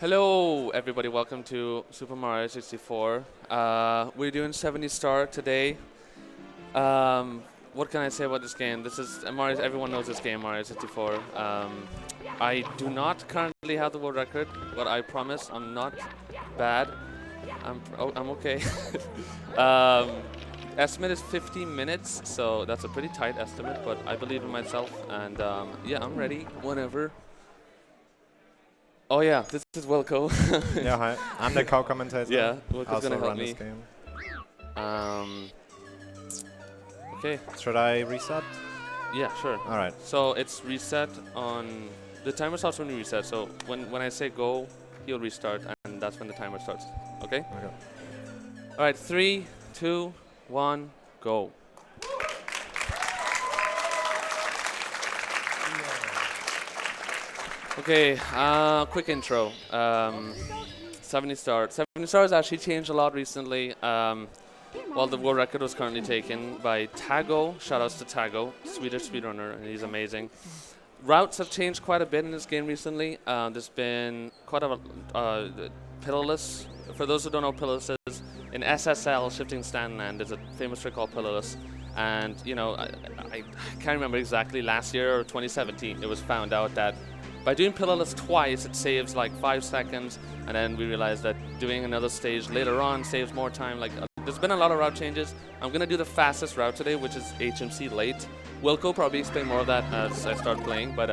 Hello, everybody. Welcome to Super Mario 64. We're doing 70 star today. What can I say about this game? This is Mario. Everyone knows this game, Mario 64. I do not currently have the world record, but I promise I'm not bad. I'm okay. Estimate is 50 minutes, so that's a pretty tight estimate, but I believe in myself, and yeah, I'm ready whenever. Oh yeah, this is Wilco. Yeah, hi. I'm the co-commentator. Yeah, Wilco's also gonna help run me. this game. Okay. Should I reset? Yeah, sure. All right. So it's reset on the timer starts when you reset. So when I say go, he'll restart, and that's when the timer starts. Okay. Okay. All right. 3, 2, 1, go. Okay, quick intro. 70 star. 70 stars actually changed a lot recently. Well, the world record was currently taken by Tago. Shoutouts to Tago, Swedish speedrunner, and he's amazing. Routes have changed quite a bit in this game recently. There's been quite a pillarless. For those who don't know what pillarless is, in SSL, shifting stand land, there's a famous trick called pillarless. And you know, I can't remember exactly, last year or 2017, it was found out that by doing pillarless twice, it saves like 5 seconds, and then we realized that doing another stage later on saves more time. Like, there's been a lot of route changes. I'm gonna do the fastest route today, which is HMC late. Wilco probably explain more of that as I start playing, but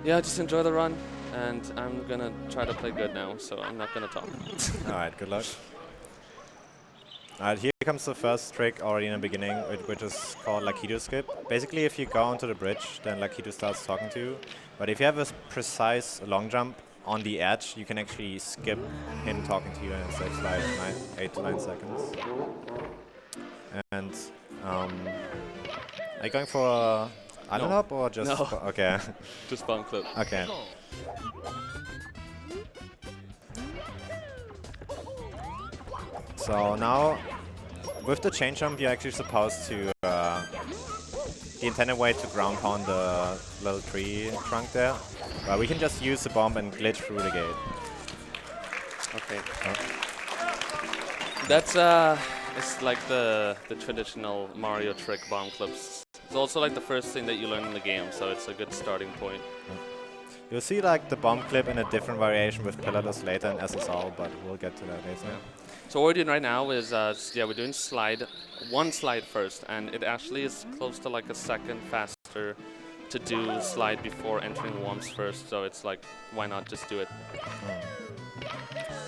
yeah, just enjoy the run, and I'm gonna try to play good now, so I'm not gonna talk. All right, good luck. All right, here comes the first trick already in the beginning, which is called Lakitu skip. Basically, if you go onto the bridge, then Lakitu starts talking to you. But if you have a precise long jump on the edge, you can actually skip him talking to you, and it saves like 8 to 9 seconds. And are you going for a island hop or just? No. Okay. Just bomb clip. Okay. So now, with the chain jump, you're actually supposed to the intended way to ground pound the little tree trunk there. But we can just use the bomb and glitch through the gate. Okay. Oh. That's it's like the traditional Mario trick bomb clips. It's also like the first thing that you learn in the game, so it's a good starting point. You'll see like the bomb clip in a different variation with pillarless later in SSL, but we'll get to that later. Yeah. So what we're doing right now is, yeah, we're doing one slide first, and it actually is close to like a second faster to do slide before entering Whomps first, so it's like, why not just do it?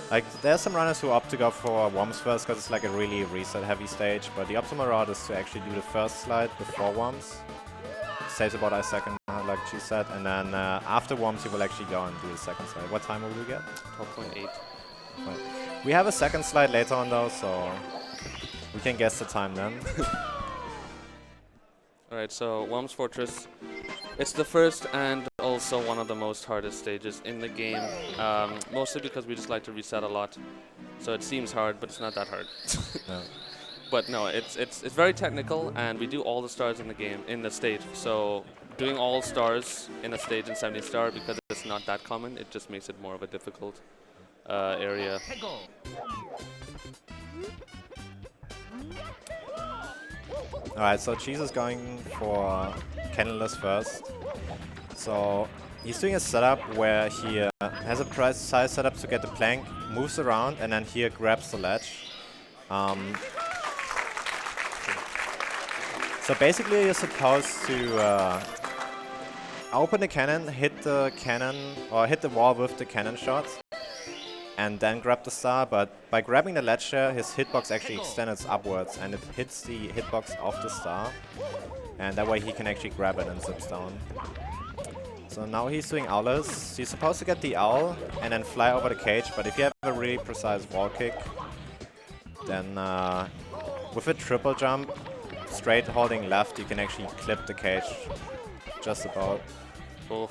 Like, there's some runners who opt to go for Whomps first because it's like a really reset-heavy stage, but the optimal route is to actually do the first slide before Whomps. Saves about a second, like she said, and then after Whomps you will actually go and do the second slide. What time will we get? 12.8. We have a second slide later on though, so we can guess the time then. Alright, so Whomp's Fortress. It's the first and also one of the most hardest stages in the game, mostly because we just like to reset a lot. So it seems hard, but it's not that hard. No. But no, it's very technical, and we do all the stars in the game, in the stage. So doing all stars in a stage in 70 star, because it's not that common, it just makes it more of a difficult area. Alright, so Cheese is going for cannonless first. So he's doing a setup where he has a precise setup to get the plank, moves around, and then here grabs the ledge. So basically you're supposed to open the cannon, hit the wall with the cannon shot, and then grab the star, but by grabbing the ledge there, his hitbox actually extends upwards, and it hits the hitbox of the star, and that way he can actually grab it and zips down. So now he's doing owlers. He's supposed to get the owl and then fly over the cage, but if you have a really precise wall kick, then with a triple jump, straight holding left, you can actually clip the cage just about. Cool.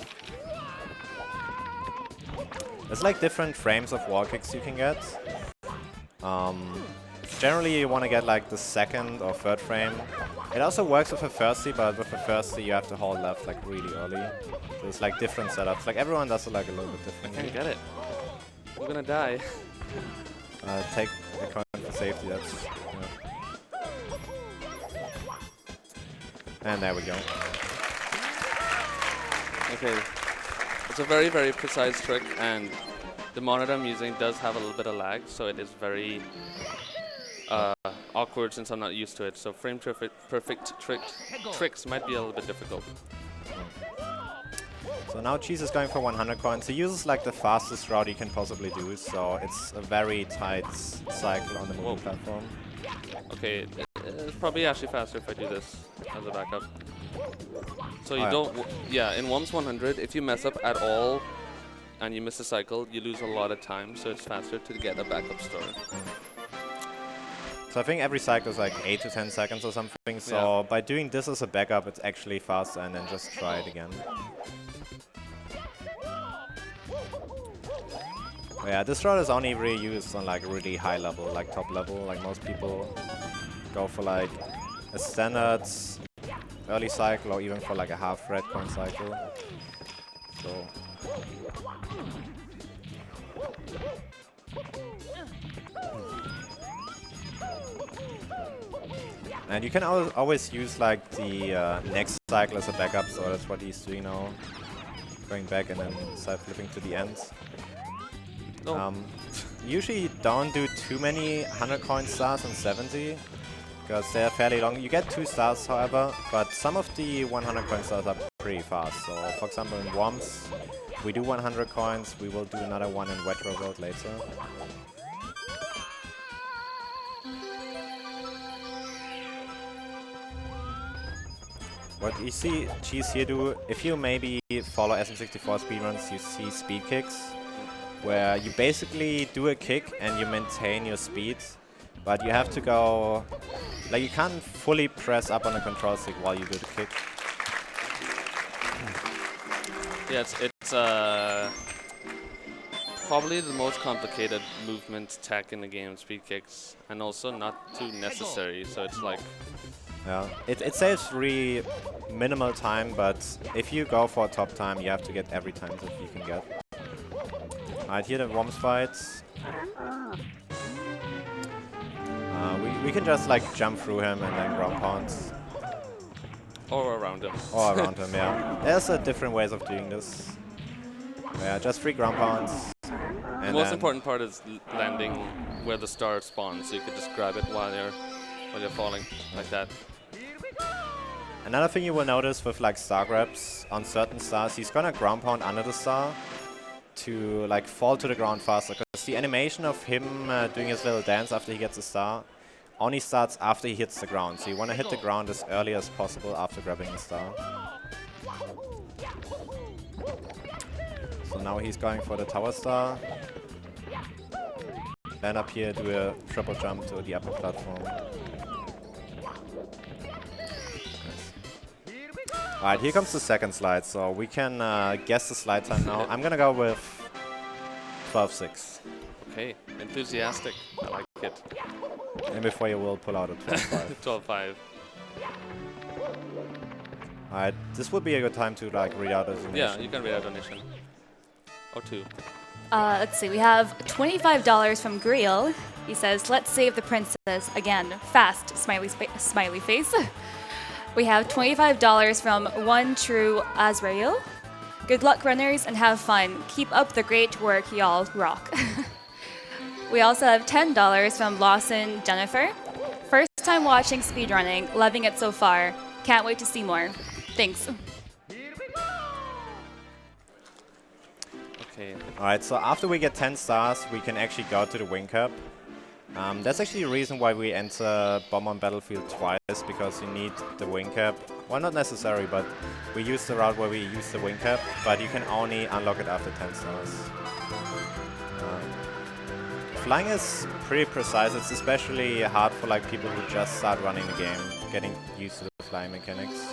There's like different frames of wall kicks you can get. Generally you want to get like the second or third frame, It also works with a thirsty, but with a thirsty you have to hold left like really early. So it's like different setups. Like everyone does it like a little bit differently. I can't get it. I'm gonna die. Take a coin for safety. That's. And there we go. Okay. It's a very, very precise trick, and the monitor I'm using does have a little bit of lag, so it is very awkward since I'm not used to it. So frame perfect tricks might be a little bit difficult. So now Cheese is going for 100 coins. He uses like the fastest route he can possibly do, so it's a very tight cycle on the moving platform. Okay, it's probably actually faster if I do this as a backup. So you don't, in Whomp's 100, if you mess up at all and you miss a cycle, you lose a lot of time, so it's faster to get a backup start. So I think every cycle is like 8 to 10 seconds or something, so by doing this as a backup, it's actually faster, and then just try it again. Yeah, this route is only really used on like really high level, like top level. Like most people go for like a standard early cycle or even for like a half red coin cycle. So. And you can always use like the next cycle as a backup, so that's what he's doing now. Going back and then side flipping to the end. Usually don't do too many 100 coin stars on 70, because they're fairly long. You get 2 stars, however, but some of the 100 coin stars are pretty fast. So, for example, in Whomps, we do 100 coins. We will do another one in Retro World later. What you see Cheese here do, if you maybe follow SM64 speedruns, you see speed kicks, where you basically do a kick and you maintain your speed, but you have to go, like you can't fully press up on the control stick while you do the kick. Yeah, it's probably the most complicated movement tech in the game, speed kicks, and also not too necessary, so it's like... Yeah, it saves really minimal time, but if you go for a top time, you have to get every time that you can get. Alright, here the Whomps fights. We can just like jump through him and then ground pounds. Or around him. Or around him, yeah. There's different ways of doing this. Yeah, just 3 ground pounds. The most important part is landing where the star spawns, so you can just grab it while you're falling, like that. Another thing you will notice with like star grabs, on certain stars, he's gonna ground pound under the star to like fall to the ground faster, because the animation of him doing his little dance after he gets a star only starts after he hits the ground. So you want to hit the ground as early as possible after grabbing the star. So now he's going for the tower star. Land up here, do a triple jump to the upper platform. Alright, here comes the second slide, so we can guess the slide time now. I'm gonna go with 12.6. Okay, enthusiastic. I like it. And before you will pull out a 12.5. 12.5. Alright, this would be a good time to like read out a donation. Yeah, you can read out a donation. Or 2. Let's see, we have $25 from Greel. He says, let's save the princess again. Fast, smiley face. We have $25 from One True Azrael. Good luck, runners, and have fun. Keep up the great work, y'all rock. We also have $10 from Lawson Jennifer. First time watching speedrunning, loving it so far. Can't wait to see more. Thanks. Okay. Alright, so after we get 10 stars, we can actually go to the win cap. That's actually a reason why we enter Bob-omb Battlefield twice, because you need the wing cap. Well, not necessary, but we use the route where we use the wing cap, but you can only unlock it after 10 stars. Flying is pretty precise. It's especially hard for like people who just start running the game, getting used to the flying mechanics.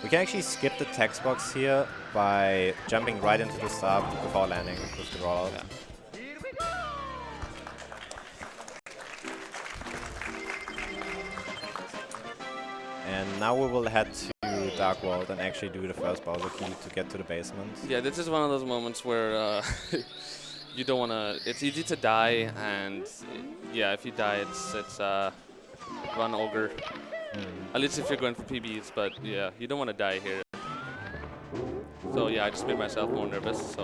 We can actually skip the text box here by jumping right into the star before landing with the rollout. Yeah. And now we will head to Dark World and actually do the first Bowser key to get to the basement. Yeah, this is one of those moments where you don't want to. It's easy to die, and yeah, if you die, it's run ogre. At least if you're going for PBs, but yeah, you don't want to die here. So yeah, I just made myself more nervous.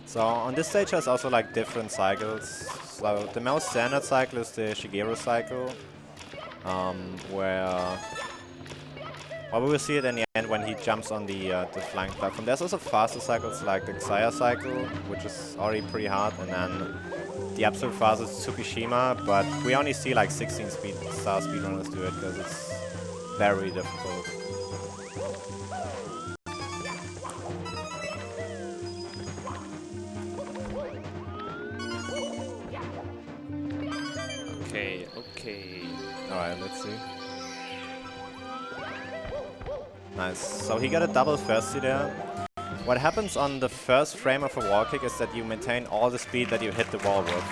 So on this stage there's also like different cycles. So the most standard cycle is the Shigeru cycle, where we will see it in the end when he jumps on the flying platform. There's also faster cycles like the Xayah cycle, which is already pretty hard, and then the absolute fastest Tsukishima, but we only see like 16 star speedrunners do it because it's very difficult. Okay. Alright, let's see. Nice. So he got a double firsty there. What happens on the first frame of a wall kick is that you maintain all the speed that you hit the wall with.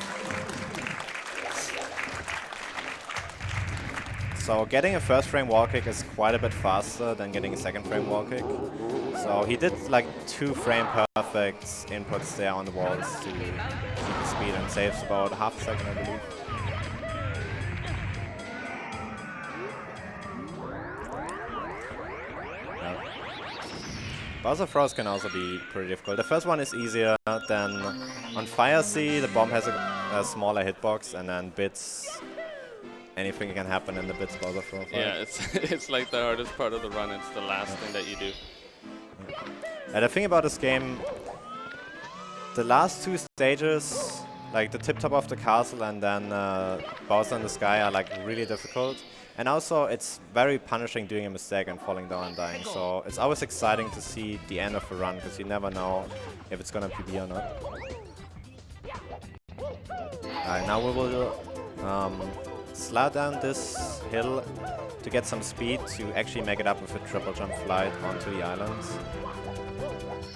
So getting a first frame wall kick is quite a bit faster than getting a second frame wall kick. So he did like 2 frame perfect inputs there on the walls to keep the speed and saves about half a second, I believe. Bowser throws can also be pretty difficult. The first one is easier than on Fire Sea. The bomb has a smaller hitbox, and then bits. Anything can happen in the bits Bowser throw fight. Yeah, it's like the hardest part of the run. It's the last thing that you do. And the thing about this game, the last 2 stages, like the tip top of the castle and then Bowser in the sky, are like really difficult. And also, it's very punishing doing a mistake and falling down and dying. So it's always exciting to see the end of a run, because you never know if it's gonna PB or not. Alright, now we will slide down this hill to get some speed to actually make it up with a triple jump flight onto the island.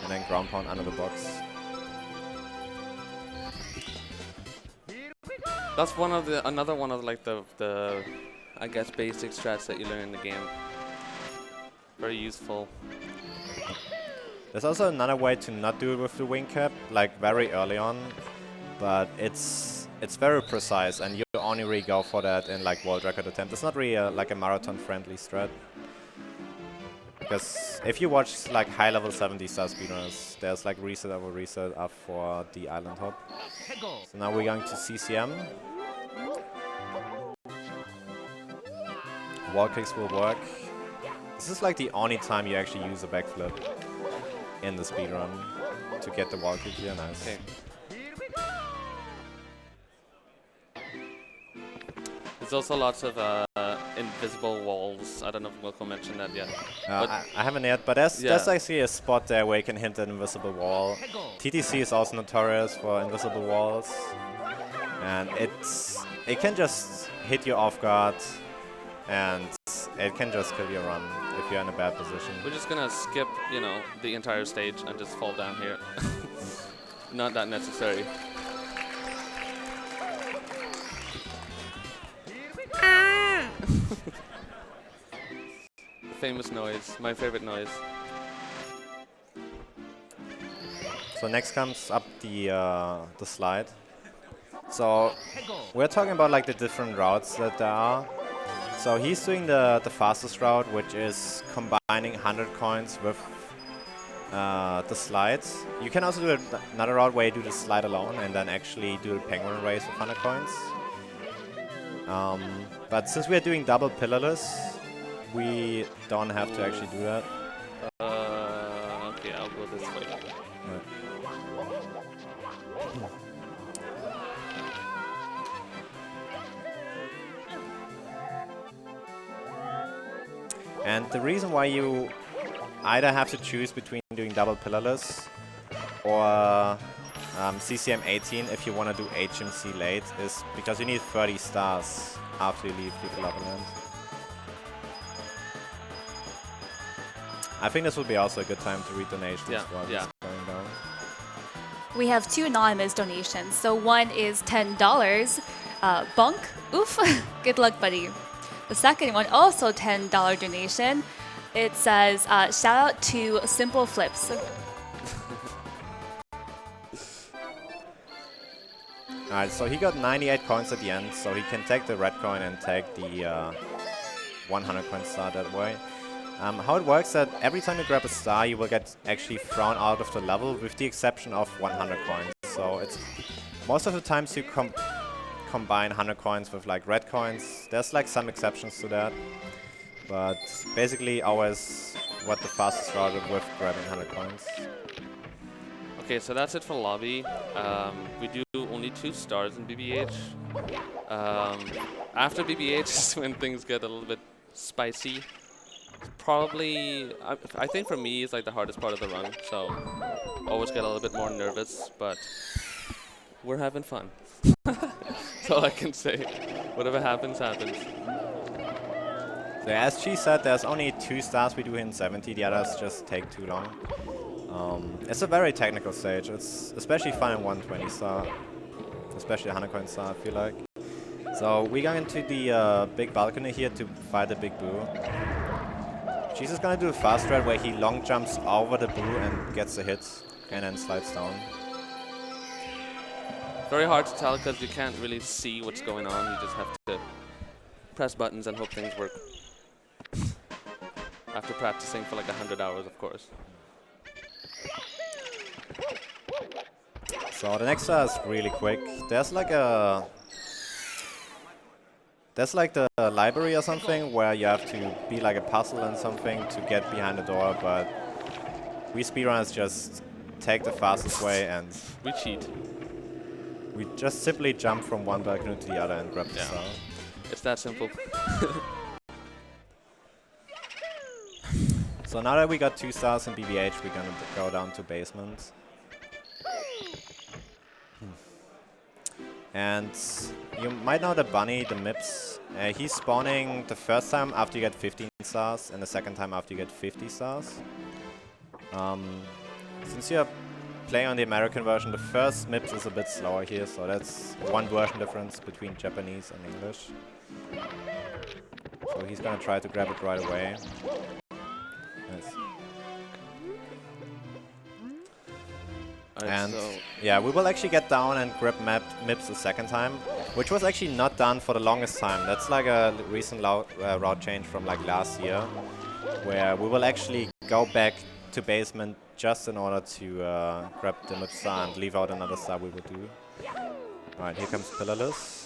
And then ground pound under the box. That's another one of like the I guess basic strats that you learn in the game. Very useful. There's also another way to not do it with the wing cap, like very early on, but it's very precise, and you only really go for that in like world record attempt. It's not really like a marathon friendly strat. Because if you watch like high level 70 star speedrunners, there's like reset over reset up for the island hop. So now we're going to CCM. Wall kicks will work. This is like the only time you actually use a backflip in the speedrun to get the wall kick here. Nice. Okay. There's also lots of invisible walls. I don't know if Wilco mentioned that yet. I haven't yet, but there's actually a spot there where you can hit an invisible wall. TTC is also notorious for invisible walls, and it can just hit you off guard, and it can just kill your run if you're in a bad position. We're just gonna skip, the entire stage and just fall down here. Not that necessary. The famous noise, my favorite noise. So next comes up the slide. So we're talking about like the different routes that there are. So he's doing the fastest route, which is combining 100 coins with the slides. You can also do another route where you do the slide alone and then actually do the penguin race with 100 coins. But since we are doing double pillarless, we don't have to actually do that. Okay, I'll go this way. And the reason why you either have to choose between doing double pillarless or CCM 18 if you want to do HMC late is because you need 30 stars after you leave the Lava Land. I think this will be also a good time to read donations while it's going down. We have 2 anonymous donations. So one is $10. Bunk, oof, good luck, buddy. the second one, also $10 donation. It says, shout out to Simple Flips. Alright, so he got 98 coins at the end, so he can take the red coin and take the 100 coin star that way. How it works that every time you grab a star, you will get actually thrown out of the level, with the exception of 100 coins. So it's most of the times you combine 100 coins with like red coins. There's like some exceptions to that, but basically always what the fastest route with grabbing 100 coins. Okay, so that's it for lobby. We do only 2 stars in BBH. After BBH is when things get a little bit spicy. Probably, I think for me, it's like the hardest part of the run, so always get a little bit more nervous, but we're having fun. That's all I can say. Whatever happens, happens. So as she said, there's only 2 stars we do in 70, the others just take too long. It's a very technical stage. It's especially fun in 120 star, especially 100 coin star, I feel like. So we go into the big balcony here to fight the big boo. She's just gonna do a fast red where he long jumps over the boo and gets a hit and then slides down. Very hard to tell because you can't really see what's going on. You just have to press buttons and hope things work. After practicing for like 100 hours, of course. So the next star is really quick. There's like the library or something where you have to be like a puzzle and something to get behind the door, but we speedrunners just take the fastest way and we cheat. We just simply jump from one balcony to the other and grab the star. It's that simple. So now that we got 2 stars in BBH, we're gonna go down to basement. And you might know the bunny, the Mips. He's spawning the first time after you get 15 stars and the second time after you get 50 stars. Since you're playing on the American version, the first Mips is a bit slower here, so that's one version difference between Japanese and English. So he's gonna try to grab it right away. Nice. And yeah, we will actually get down and grab Mips a second time, which was actually not done for the longest time. That's like a recent route change from like last year, where we will actually go back to basement just in order to grab the Mips star and leave out another star we will do. Alright, here comes Pillarless.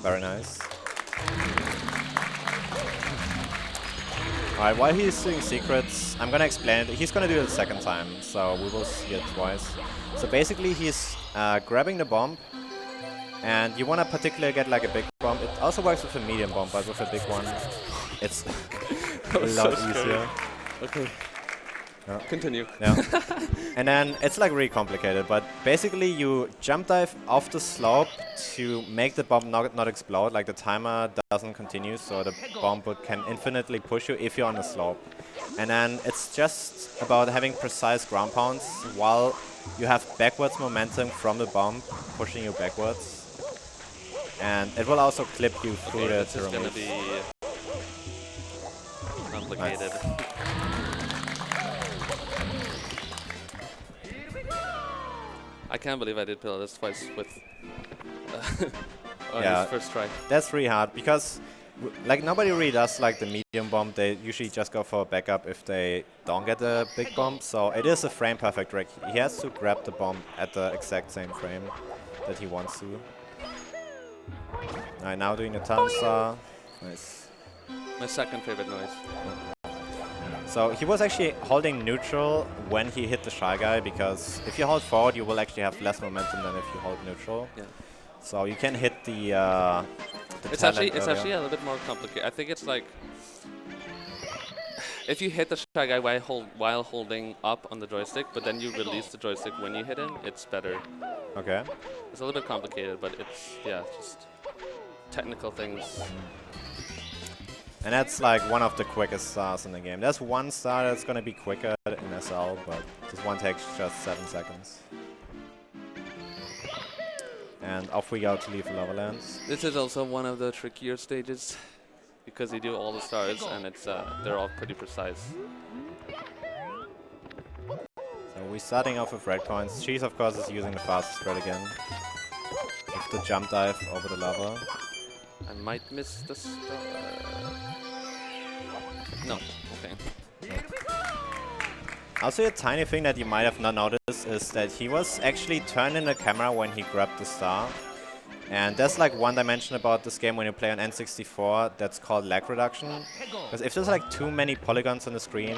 Very nice. Alright, while he's doing secrets, I'm gonna explain it. He's gonna do it the second time, so we will see it twice. So basically he's grabbing the bomb, and you wanna particularly get like a big bomb. It also works with a medium bomb, but with a big one, it's a lot easier. Okay. Yeah. Continue. Yeah. And then it's like really complicated, but basically you jump dive off the slope to make the bomb not explode, like the timer doesn't continue, so the bomb can infinitely push you if you're on the slope. And then it's just about having precise ground pounds while you have backwards momentum from the bomb pushing you backwards. And it will also clip you through the this is gonna be complicated. Nice. I can't believe I did pillar this twice with on Yeah, his first try. That's really hard because like nobody really does like the medium bomb. They usually just go for a backup if they don't get a big bomb. So it is a frame perfect trick. He has to grab the bomb at the exact same frame that he wants to. Alright, now doing the time star. Nice. My second favorite noise. So he was actually holding neutral when he hit the Shy Guy, because if you hold forward, you will actually have less momentum than if you hold neutral. Yeah. So you can hit the It's actually a little bit more complicated. I think it's like if you hit the Shy Guy while holding up on the joystick, but then you release the joystick when you hit him, it's better. Okay. It's a little bit complicated, but it's just technical things. And that's like one of the quickest stars in the game. There's one star that's going to be quicker, and SL, but this one takes just 7 seconds. And off we go to leave Lava Lands. This is also one of the trickier stages because you do all the stars and it's they're all pretty precise. So we're starting off with red coins. Cheese, of course, is using the fastest spread again. With the jump dive over the lava. I might miss the star. No, okay. Also, a tiny thing that you might have not noticed is that he was actually turning the camera when he grabbed the star. And there's like one dimension about this game when you play on N64 that's called lag reduction. Because if there's like too many polygons on the screen,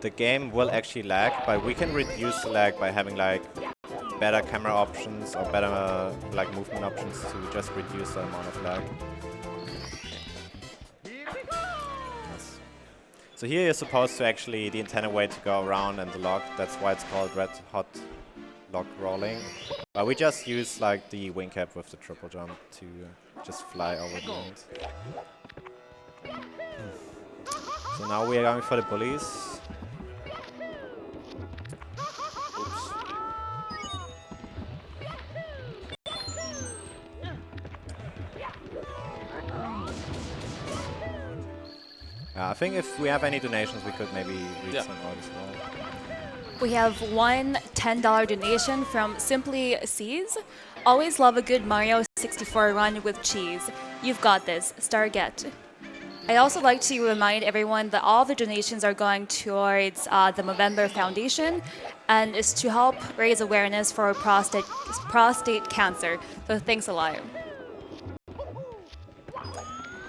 the game will actually lag, but we can reduce the lag by having like better camera options or better like movement options to just reduce the amount of lag. Yes. So here you're supposed to actually, the intended way to go around and the lock, that's why it's called red hot lock rolling. But we just use like the wing cap with the triple jump to just fly over the end. So now we are going for the bullies. I think if we have any donations, we could maybe read some out as well. We have one $10 donation from Simply Seas. Always love a good Mario 64 run with cheese. You've got this. Starget. I'd also like to remind everyone that all the donations are going towards the Movember Foundation and is to help raise awareness for prostate cancer. So thanks a lot.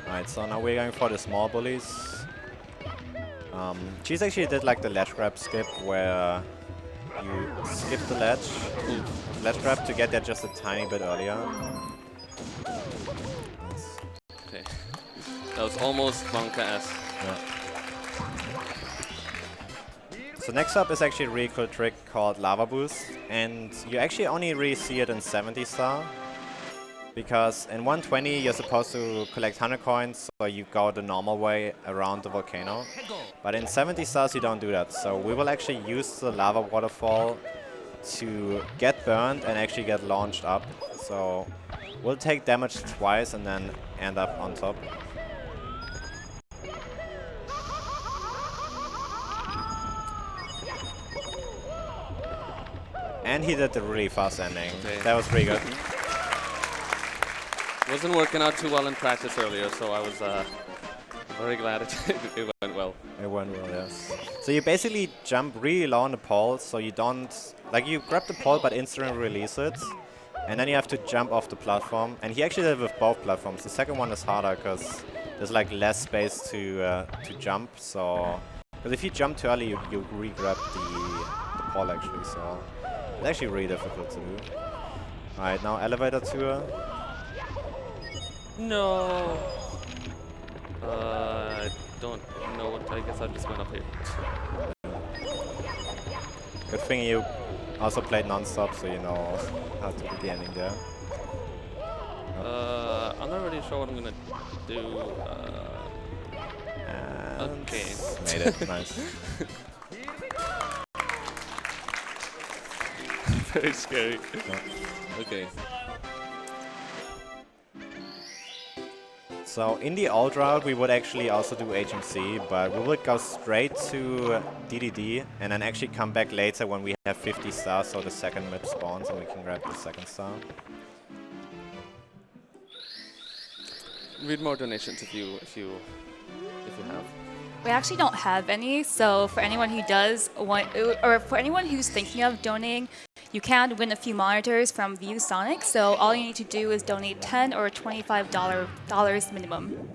Alright, so now we're going for the small bullies. Cheese actually did like the ledge grab skip where you skip the ledge grab to get there just a tiny bit earlier. Okay. That was almost Monka-esque. Yeah. So next up is actually a really cool trick called Lava Boost, and you actually only really see it in 70 star. Because in 120 you're supposed to collect 100 coins, so you go the normal way around the volcano. But in 70 stars you don't do that, so we will actually use the lava waterfall to get burned and actually get launched up. So we'll take damage twice and then end up on top. And he did the really fast ending. Okay. That was pretty good. Wasn't working out too well in practice earlier, so I was very glad it went well. It went well, yes. So you basically jump really low on the pole, so you don't... Like, you grab the pole but instantly release it, and then you have to jump off the platform. And he actually did it with both platforms. The second one is harder, because there's like less space to jump, so... Because if you jump too early, you re-grab the pole, actually, so... It's actually really difficult to do. Alright, now elevator tour. No. I don't know what. I guess I just went up here. Good thing you also played non-stop, so you know how to do the ending there. I'm not really sure what I'm gonna do. Okay. Made it. Nice. Very scary. Yeah. Okay. So in the old route we would actually also do HMC, but we would go straight to DDD and then actually come back later when we have 50 stars, so the second Mips spawns and we can grab the second star. Read more donations if you have. We actually don't have any, so for anyone who does want, or for anyone who's thinking of donating, you can win a few monitors from ViewSonic, so all you need to do is donate $10 or $25 minimum.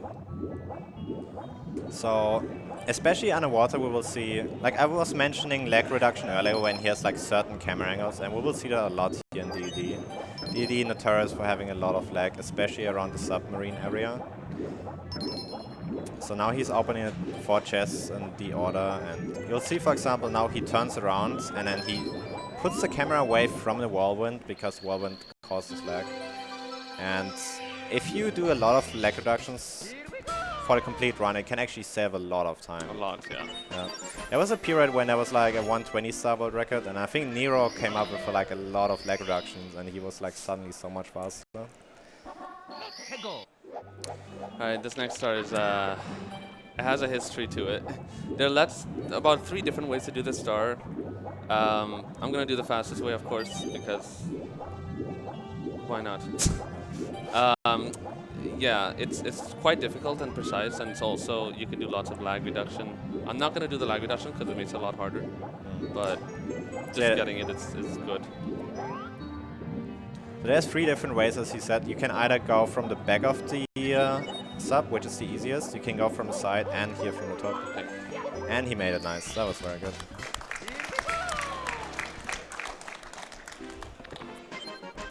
So, especially underwater we will see, like I was mentioning lag reduction earlier when he has like certain camera angles, and we will see that a lot here in DD. DD notorious for having a lot of lag, especially around the submarine area. So now he's opening 4 chests in the order, and you'll see, for example, now he turns around and then he puts the camera away from the whirlwind because whirlwind causes lag. And if you do a lot of lag reductions for the complete run, it can actually save a lot of time. A lot, yeah. Yeah. There was a period when there was like a 120 star world record, and I think Nero came up with like a lot of lag reductions, and he was like suddenly so much faster. Alright, this next star is it has a history to it. There are about 3 different ways to do this star. I'm gonna do the fastest way, of course, because why not? Yeah, it's quite difficult and precise, and it's also you can do lots of lag reduction. I'm not gonna do the lag reduction because it makes it a lot harder, but just getting it is good. So there's 3 different ways, as he said. You can either go from the back of the sub, which is the easiest. You can go from the side and here from the top. Okay. And he made it nice. That was very good.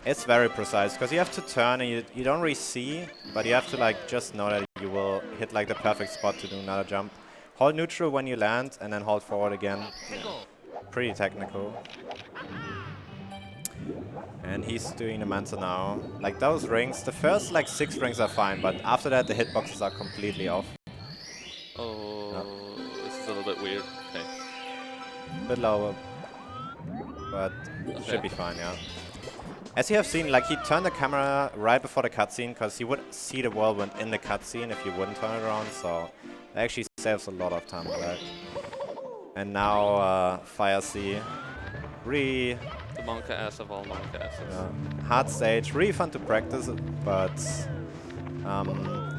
It's very precise because you have to turn and you don't really see, but you have to like just know that you will hit like the perfect spot to do another jump. Hold neutral when you land and then hold forward again. Pretty technical. And he's doing the Manta now. Like those rings, the first like 6 rings are fine, but after that the hitboxes are completely off. Oh, this is a little bit weird. Okay. Bit lower, but should be fine, yeah. As you have seen, like he turned the camera right before the cutscene because he would see the whirlwind in the cutscene if you wouldn't turn it around, so it actually saves a lot of time with that. And now Fire Sea. The Monka ass of all Monka asses. hard stage, really fun to practice, but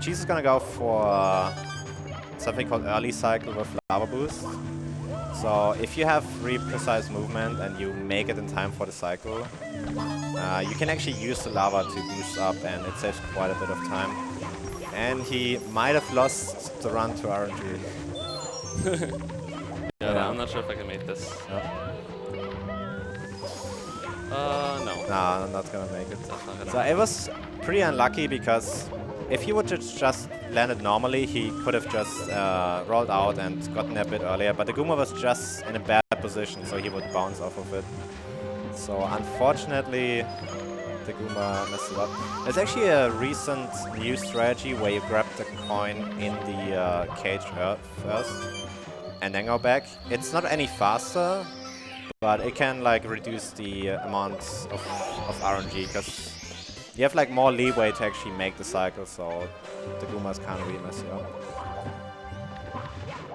Cheese is gonna go for something called early cycle with lava boost. So if you have really precise movement and you make it in time for the cycle, you can actually use the lava to boost up, and it saves quite a bit of time. And he might have lost the run to RNG. Yeah, I'm not sure if I can make this. No. Nah, I'm not gonna make it. That's not gonna So it was pretty unlucky because if he would just landed normally, he could have just rolled out and gotten a bit earlier. But the Goomba was just in a bad position, so he would bounce off of it. So unfortunately, the Goomba messed it up. There's actually a recent new strategy where you grab the coin in the cage first and then go back. It's not any faster, but it can like reduce the amount of RNG because you have like more leeway to actually make the cycle, so the Goombas can't really mess you up.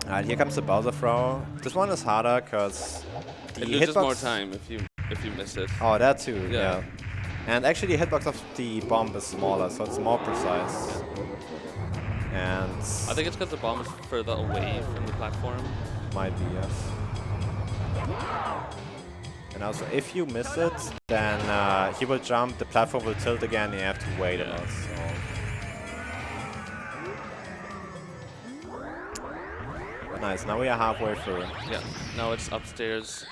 Alright, here comes the Bowser throw. This one is harder because it loses more time if you miss it. Oh, that too, Yeah. yeah. And actually the hitbox of the bomb is smaller, so it's more precise. And I think it's because the bomb is further away from the platform. might be, yes. And also, if you miss it, then he will jump, the platform will tilt again, and you have to wait a lot. So. But nice, now we are halfway through. Yeah, now it's upstairs.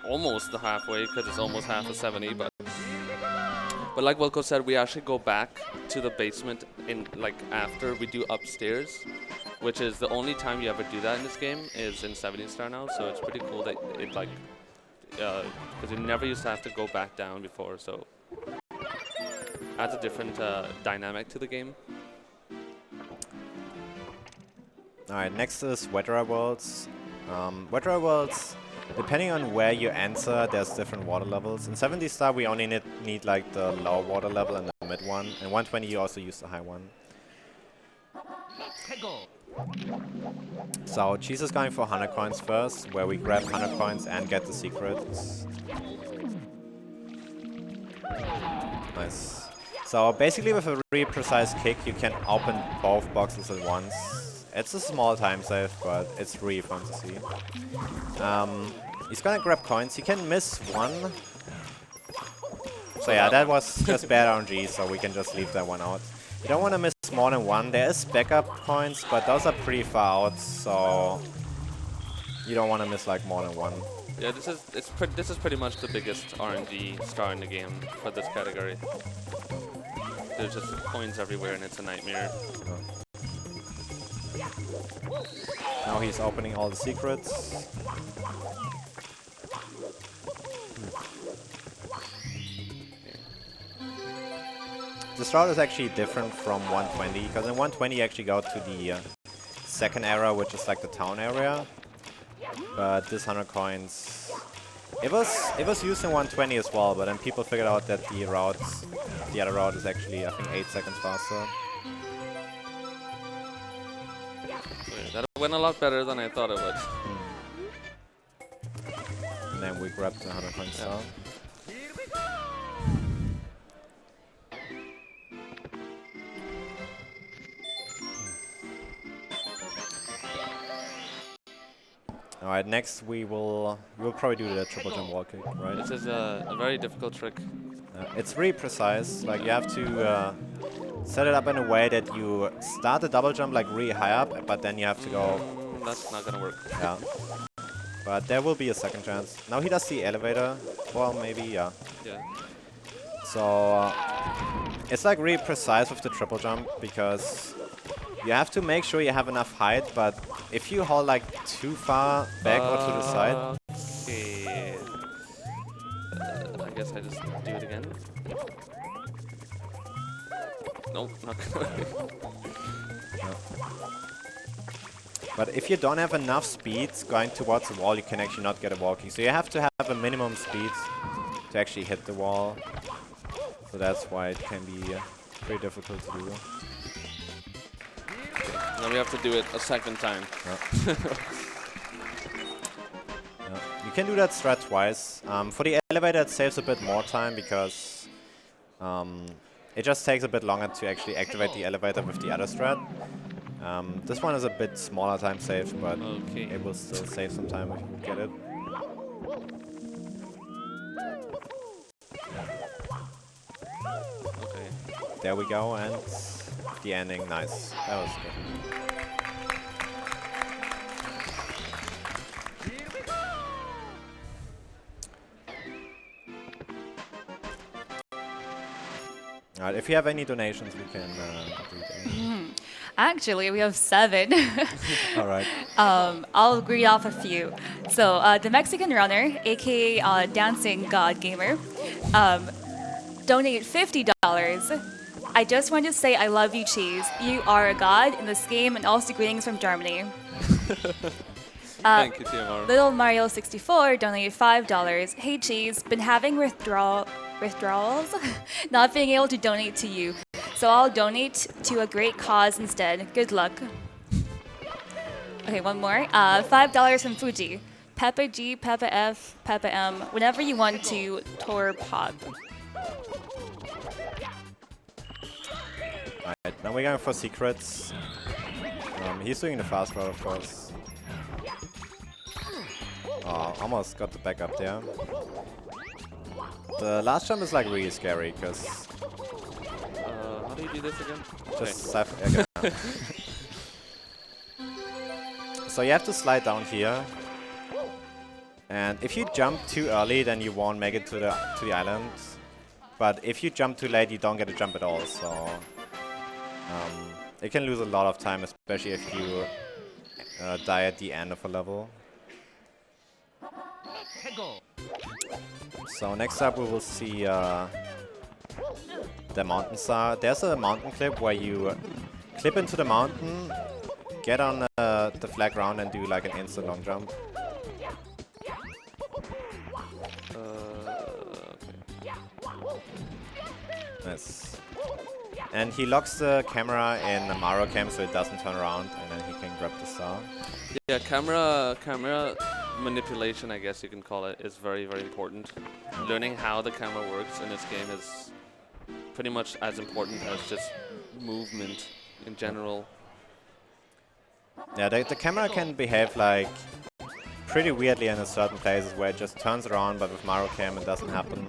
Almost the halfway, because it's almost half a 70, but like Wilco said, we actually go back to the basement in like after we do upstairs, which is the only time you ever do that in this game is in 17 star now, so it's pretty cool that it like because you never used to have to go back down before, so adds a different dynamic to the game. Alright, next is Wet Dry Worlds. Wet Dry Worlds, depending on where you enter, there's different water levels. In 70 star we only need like the low water level and the mid one, and 120 you also use the high one. So Cheese is going for 100 coins first, where we grab 100 coins and get the secrets. Nice. So basically with a really precise kick you can open both boxes at once. It's a small time save, but it's really fun to see. He's gonna grab coins, he can miss one. So yeah, that was just bad RNG, so we can just leave that one out. You don't want to miss more than one. There is backup coins, but those are pretty far out, so you don't want to miss like more than one. Yeah, this is pretty much the biggest RNG star in the game for this category. There's just coins everywhere, and it's a nightmare. Now he's opening all the secrets. this route is actually different from 120, because in 120 you actually go to the second area, which is like the town area. But this 100 coins, it was used in 120 as well, but then people figured out that the other route is actually, I think, 8 seconds faster. That went a lot better than I thought it would. And then we grabbed the 100 coin star. Alright, next we'll probably do the triple jump wall kick, right? This is a very difficult trick. It's really precise. Like, you have to set it up in a way that you start the double jump like really high up, but then you have to go. That's not gonna work. Yeah. But there will be a second chance. Now he does the elevator. Well, maybe, yeah. Yeah. So it's like really precise with the triple jump, because you have to make sure you have enough height, but if you hold like too far back or to the side. Okay. I guess I just do it again. Nope, not gonna work. But if you don't have enough speed going towards the wall, you can actually not get a wall kick. So you have to have a minimum speed to actually hit the wall. So that's why it can be pretty difficult to do. Okay. Now we have to do it a second time. Yeah. Yeah. You can do that strat twice. For the elevator, it saves a bit more time, because it just takes a bit longer to actually activate the elevator with the other strat. This one is a bit smaller time save, but it will still save some time if you get it. Okay. There we go, and the ending, nice. That was good. Alright, if you have any donations, we can do them. Actually, we have 7. All right. I'll read off a few. So the Mexican runner, aka Dancing God Gamer, donate $50. I just want to say I love you, Cheese. You are a god in this game, and also greetings from Germany. Thank you, TMR. Little Mario 64 donated $5. Hey, Cheese, been having withdrawals, not being able to donate to you. So I'll donate to a great cause instead. Good luck. Okay, one more. $5 from Fuji. Peppa G, Peppa F, Peppa M. Whenever you want to, Tor Pop. Alright, now we're going for secrets. He's doing the fast route, of course. Oh, almost got the back up there. The last jump is like really scary, because How do you do this again? just again. So you have to slide down here, and if you jump too early, then you won't make it to the island. But if you jump too late, you don't get a jump at all. So you can lose a lot of time, especially if you die at the end of a level. So next up, we will see the mountain star. There's a mountain clip where you clip into the mountain, get on the flat ground, and do like an instant long jump. Nice. And he locks the camera in the Mario cam so it doesn't turn around, and then he can grab the star. Yeah, camera manipulation, I guess you can call it, is very, very important. Learning how the camera works in this game is pretty much as important as just movement in general. Yeah, the camera can behave like pretty weirdly in certain places where it just turns around, but with Mario Cam it doesn't happen.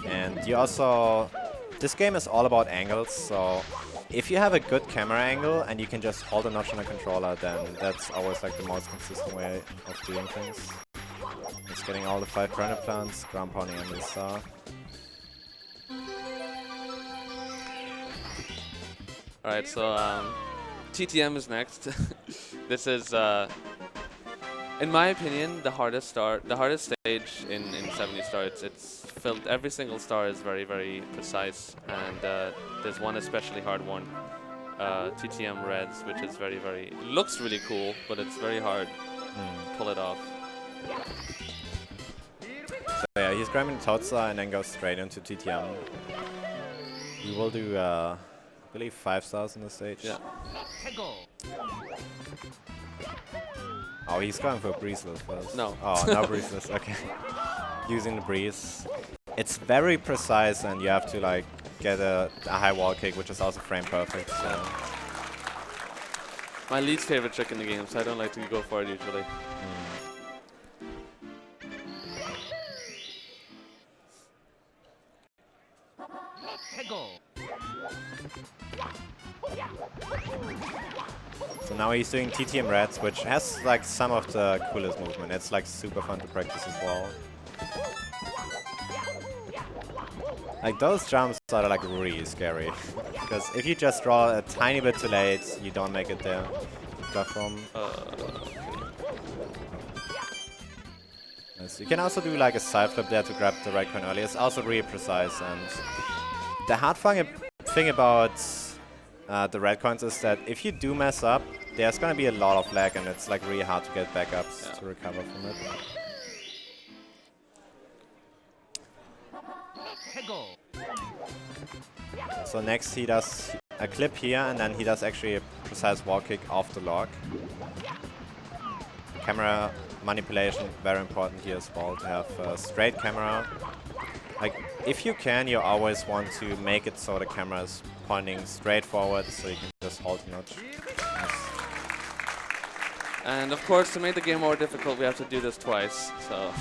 And you also... This game is all about angles, so if you have a good camera angle and you can just hold a notch on a controller, then that's always like the most consistent way of doing things. Just getting all the 5 piranha plants, ground pounding under the star. Alright, so TTM is next. This is In my opinion, the hardest stage in 70 stars, it's filled. Every single star is very, very precise, and there's one especially hard one, TTM Reds, which is very, very looks really cool, but it's very hard to pull it off. So yeah, he's grabbing the Totsa and then goes straight into TTM. We will do, I believe, 5 stars on the stage. Yeah. Oh, he's going for breezeless first. No. Oh, no breezeless. Okay. Using the breeze. It's very precise, and you have to like get a high wall kick, which is also frame perfect. So. My least favorite trick in the game, so I don't like to go for it usually. So now he's doing TTM Reds, which has like some of the coolest movement. It's like super fun to practice as well. Like those jumps are like really scary. Because if you just draw a tiny bit too late, you don't make it there. Platform. Yes, you can also do like a side flip there to grab the right coin early. It's also really precise, and the hard thing about the red coins is that if you do mess up, there's gonna be a lot of lag, and it's like really hard to get backups to recover from it. So next he does a clip here, and then he does actually a precise wall kick off the log. Camera manipulation, very important here as well, to have a straight camera. Like, if you can, you always want to make it so the camera is pointing straight forward, so you can just hold the notch. Nice. And of course, to make the game more difficult, we have to do this twice. So,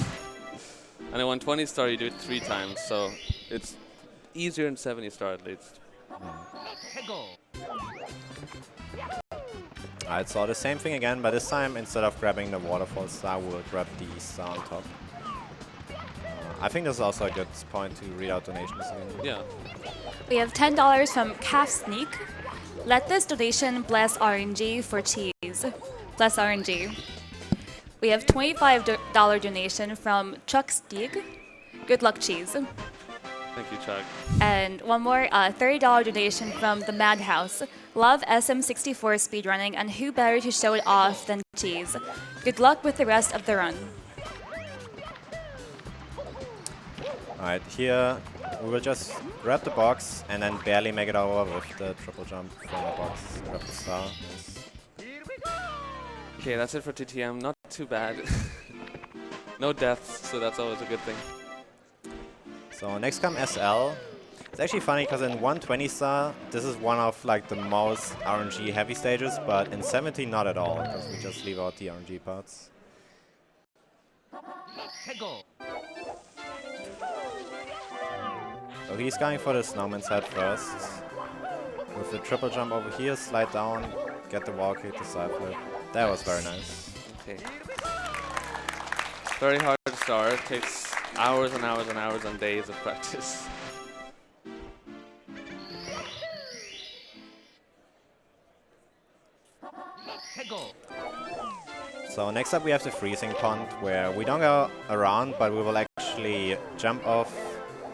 and in 120 star, you do it 3 times, so it's easier in 70 star at least. Alright, so the same thing again, but this time instead of grabbing the waterfall star, we'll grab the star on top. I think this is also a good point to read out donations again. Yeah. We have $10 from Calf Sneak. Let this donation bless RNG for cheese. Bless RNG. We have $25 donation from Chuck Stieg. Good luck, cheese. Thank you, Chuck. And one more $30 donation from the Madhouse. Love SM64 speedrunning, and who better to show it off than cheese? Good luck with the rest of the run. Alright, here we will just grab the box and then barely make it over with the triple jump from the box. Grab the star. Nice. Okay, that's it for TTM. Not too bad. No deaths, so that's always a good thing. So next come SL. It's actually funny because in 120 star, this is one of like the most RNG heavy stages, but in 70 not at all, because we just leave out the RNG parts. So he's going for the Snowman's head first. With the triple jump over here, slide down, get the wall kick to side flip. That was very nice. Okay. Very hard to start. Takes hours and hours and hours and days of practice. So next up we have the freezing pond, where we don't go around, but we will actually jump off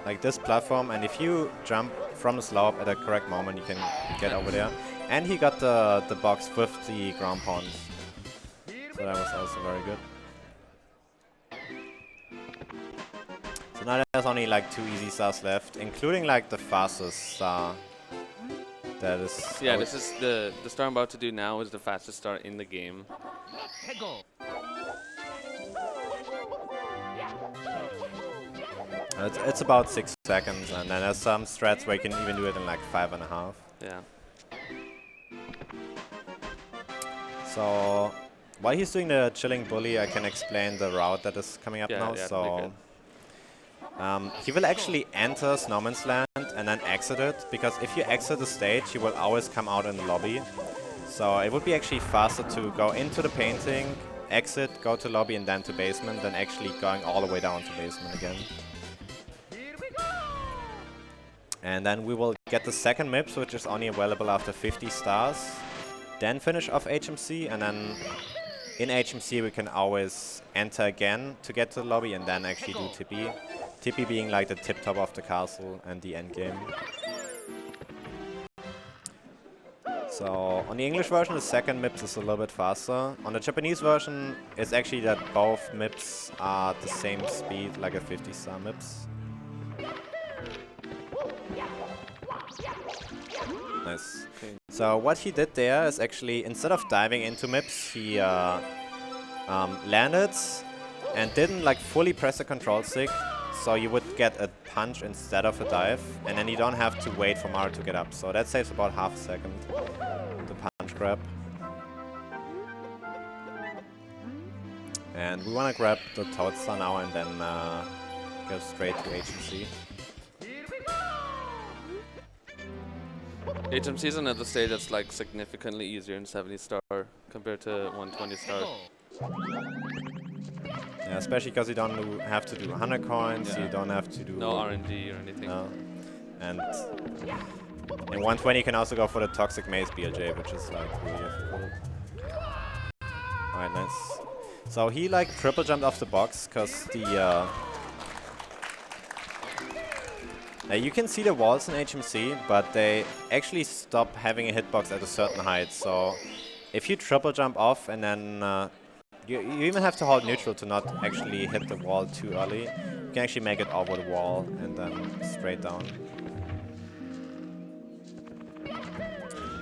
like this platform, and if you jump from the slope at the correct moment, you can get over there. And he got the box with the ground pond, so that was also very good. So now there's only like 2 easy stars left, including like the fastest star. That is. Yeah, this is the star I'm about to do now is the fastest star in the game. It's about 6 seconds, and then there's some strats where you can even do it in like 5.5. Yeah. So while he's doing the chilling bully, I can explain the route that is coming up now. Yeah, So he will actually enter Snowman's Land and then exit it, because if you exit the stage, you will always come out in the lobby. So it would be actually faster to go into the painting, exit, go to lobby, and then to basement, than actually going all the way down to basement again. And then we will get the second Mips, which is only available after 50 stars. Then finish off HMC, and then in HMC we can always enter again to get to the lobby and then actually do TP. TP being like the tip top of the castle and the end game. So on the English version, the second Mips is a little bit faster. On the Japanese version, it's actually that both Mips are the same speed, like a 50-star Mips. Nice. Okay. So what he did there is actually, instead of diving into Mips, he landed and didn't like fully press the control stick. So you would get a punch instead of a dive, and then you don't have to wait for Mario to get up. So that saves about half a second, the punch grab. And we want to grab the Toad Star now and then go straight to HMC. HMC is another stage that's like significantly easier in 70 star compared to 120 star. Yeah, especially because you don't have to do 100 coins, you don't have to do... No RNG or anything. No. And in 120 you can also go for the Toxic Maze BLJ, which is like really difficult. Alright, nice. So he like triple jumped off the box because the... you can see the walls in HMC, but they actually stop having a hitbox at a certain height. So if you triple jump off and then you even have to hold neutral to not actually hit the wall too early. You can actually make it over the wall and then straight down.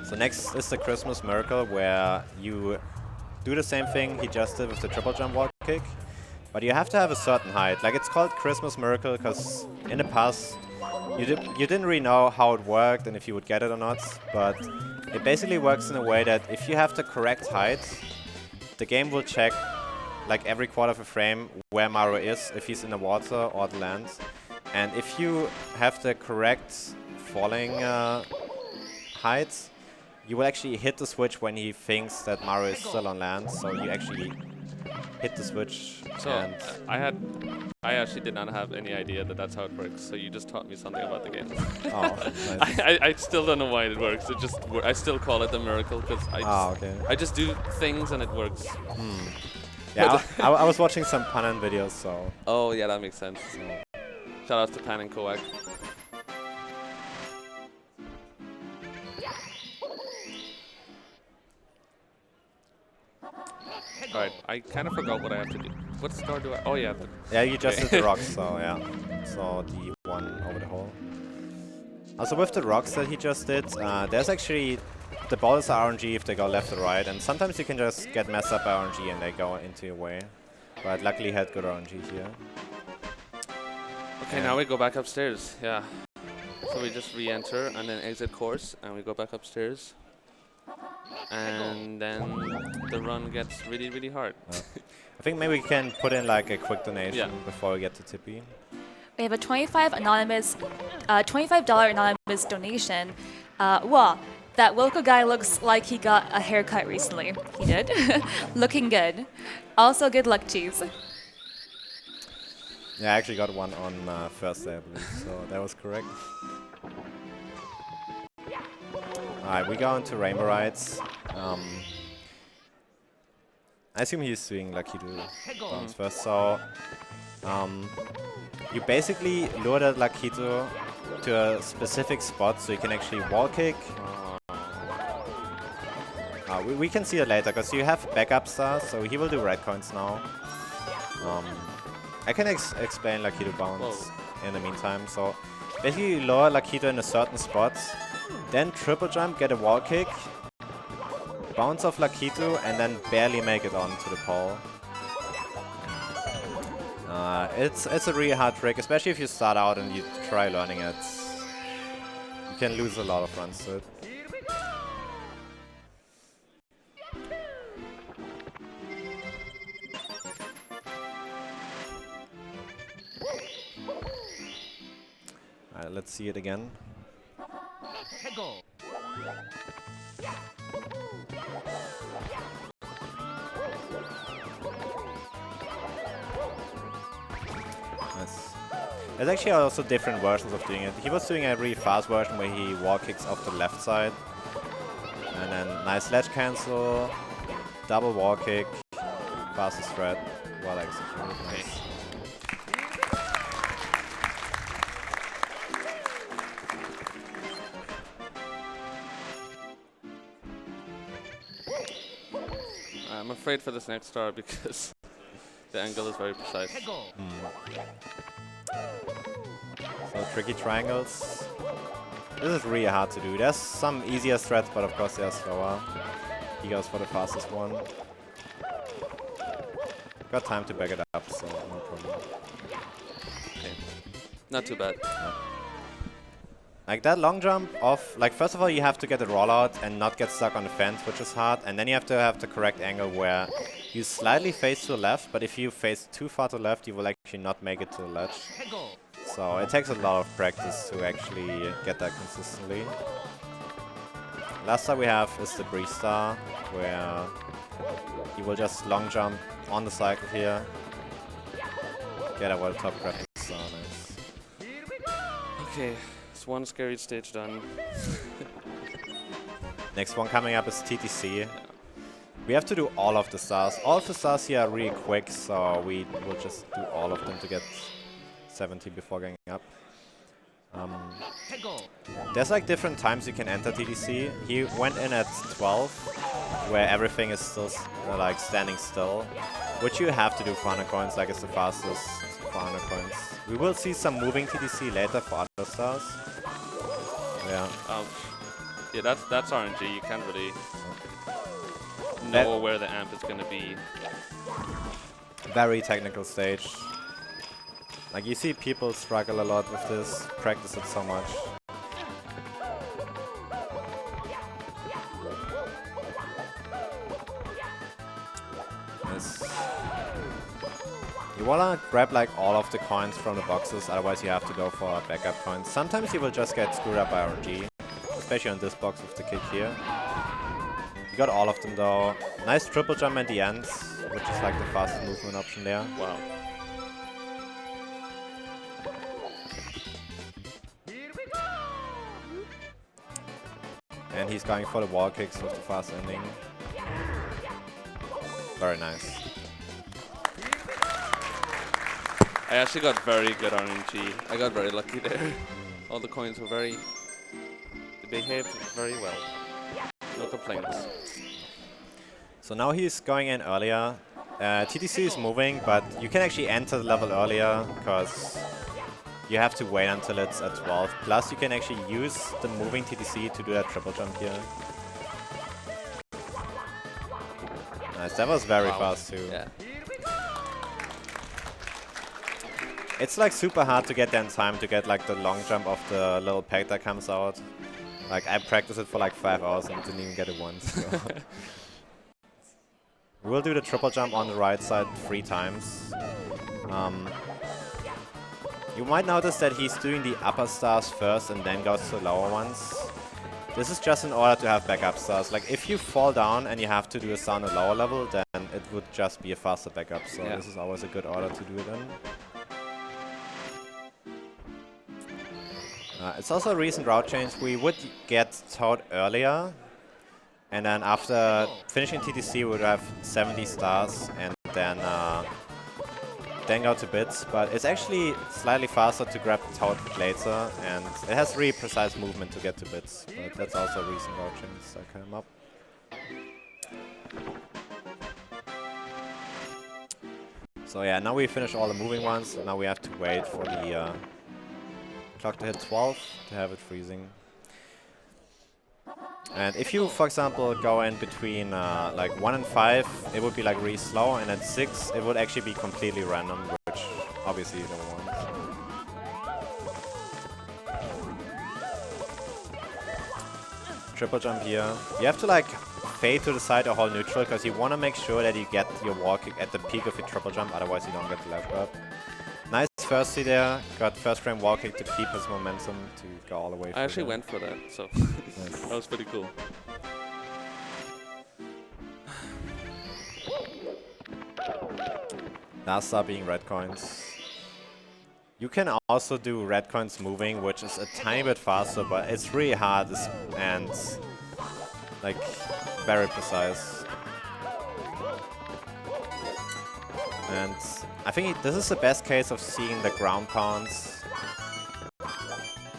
So next is the Christmas Miracle, where you do the same thing he just did with the triple jump wall kick, but you have to have a certain height. Like, it's called Christmas Miracle because in the past you didn't really know how it worked and if you would get it or not, but it basically works in a way that if you have the correct height, the game will check like every quarter of a frame where Mario is, if he's in the water or the land. And if you have the correct falling height, you will actually hit the switch when he thinks that Mario is still on land, so you actually hit the switch. So and I actually did not have any idea that that's how it works, so you just taught me something about the game. Oh, nice. I still don't know why it works. It just I still call it the miracle because I just do things and it works. Yeah, I was watching some Panan videos, so... Oh yeah, that makes sense. Shout out to Pan and Koak. Alright, I kind of forgot what I have to do. What star do I... Oh yeah. Yeah, you just did the rocks, so yeah. So the one over the hole. Also with the rocks that he just did, there's actually... The balls are RNG if they go left or right, and sometimes you can just get messed up by RNG and they go into your way. But luckily he had good RNG here. Okay, now we go back upstairs, yeah. So we just re-enter and then exit course, and we go back upstairs. And then the run gets really, really hard. I think maybe we can put in like a quick donation before we get to Tippy. We have a $25 anonymous donation. Well, that Wilco guy looks like he got a haircut recently. He did. Looking good. Also, good luck, Cheese. Yeah, I actually got one on Thursday, I believe, so that was correct. Alright, we go into Rainbow Rides. I assume he's doing Lucky to bounce first, so you basically lure the Lakito to a specific spot so you can actually wall kick. We can see it later because you have backup stars, so he will do red coins now. I can explain Lakito bounce in the meantime. So basically you lower Lakito in a certain spot, then triple jump, get a wall kick, bounce off Lakito, and then barely make it onto the pole. It's a really hard trick, especially if you start out and you try learning it. You can lose a lot of runs to it. Alright, let's see it again. Nice. There's actually also different versions of doing it. He was doing a really fast version where he wall kicks off the left side. And then nice ledge cancel, double wall kick, Fastest threat, well executed. Nice. I'm afraid for this next star because the angle is very precise. So tricky triangles. This is really hard to do. There's some easier threats, but of course they are slower. He goes for the fastest one. Got time to back it up, so no problem. Okay. Not too bad. Like that long jump off, like first of all you have to get the rollout and not get stuck on the fence, which is hard, and then you have to have the correct angle where you slightly face to the left, but if you face too far to the left you will actually not make it to the ledge. So it takes a lot of practice to actually get that consistently. Last star we have is the Breeze Star, where you will just long jump on the cycle here. Get over the top, grab the star, nice. Okay. One scary stage done. Next one coming up is TTC. We have to do all of the stars. All of the stars here are really quick, so we will just do all of them to get 70 before going up. There's like different times you can enter TTC. He went in at 12, where everything is still like standing still, which you have to do for 100 coins, like it's the fastest for 100 coins. We will see some moving TTC later for other stars. Yeah. Yeah, that's RNG. You can't really know where the amp is going to be. Very technical stage. Like you see people struggle a lot with this, practice it so much. Yes. You wanna grab like all of the coins from the boxes, otherwise you have to go for backup coins. Sometimes you will just get screwed up by RNG, especially on this box with the kick here. You got all of them though. Nice triple jump at the end, which is like the fastest movement option there. Wow. And he's going for the wall kicks with the fast ending. Very nice. I actually got very good RNG. I got very lucky there. All the coins were they behaved very well. No complaints. So now he's going in earlier. TTC is moving, but you can actually enter the level earlier, because you have to wait until it's at 12. Plus you can actually use the moving TTC to do that triple jump here. Nice, that was very fast too. Yeah. It's like super hard to get there in time to get like the long jump of the little peg that comes out. Like I practiced it for like 5 hours and didn't even get it once. So. We'll do the triple jump on the right side 3 times. You might notice that he's doing the upper stars first and then goes to the lower ones. This is just in order to have backup stars. Like if you fall down and you have to do a star on the lower level, then it would just be a faster backup. So this is always a good order to do it in. It's also a recent route change. We would get Toad earlier, and then after finishing TTC we would have 70 stars and then go to bits. But it's actually slightly faster to grab Toad later, and it has really precise movement to get to bits. But that's also a recent route change that came up. So yeah, now we finish all the moving ones. Now we have to wait for the clock to hit 12 to have it freezing. And if you, for example, go in between like 1 and 5, it would be like really slow, and at 6 it would actually be completely random, which obviously you don't want. Triple jump here. You have to like fade to the side or hold neutral, because you want to make sure that you get your wall kick at the peak of your triple jump, otherwise you don't get the left grab. Nice firsty there, got first frame wall kick to keep his momentum to go all the way. I actually went for that, so that was pretty cool. Last star being red coins. You can also do red coins moving, which is a tiny bit faster, but it's really hard and like very precise. And I think this is the best case of seeing the ground pounds.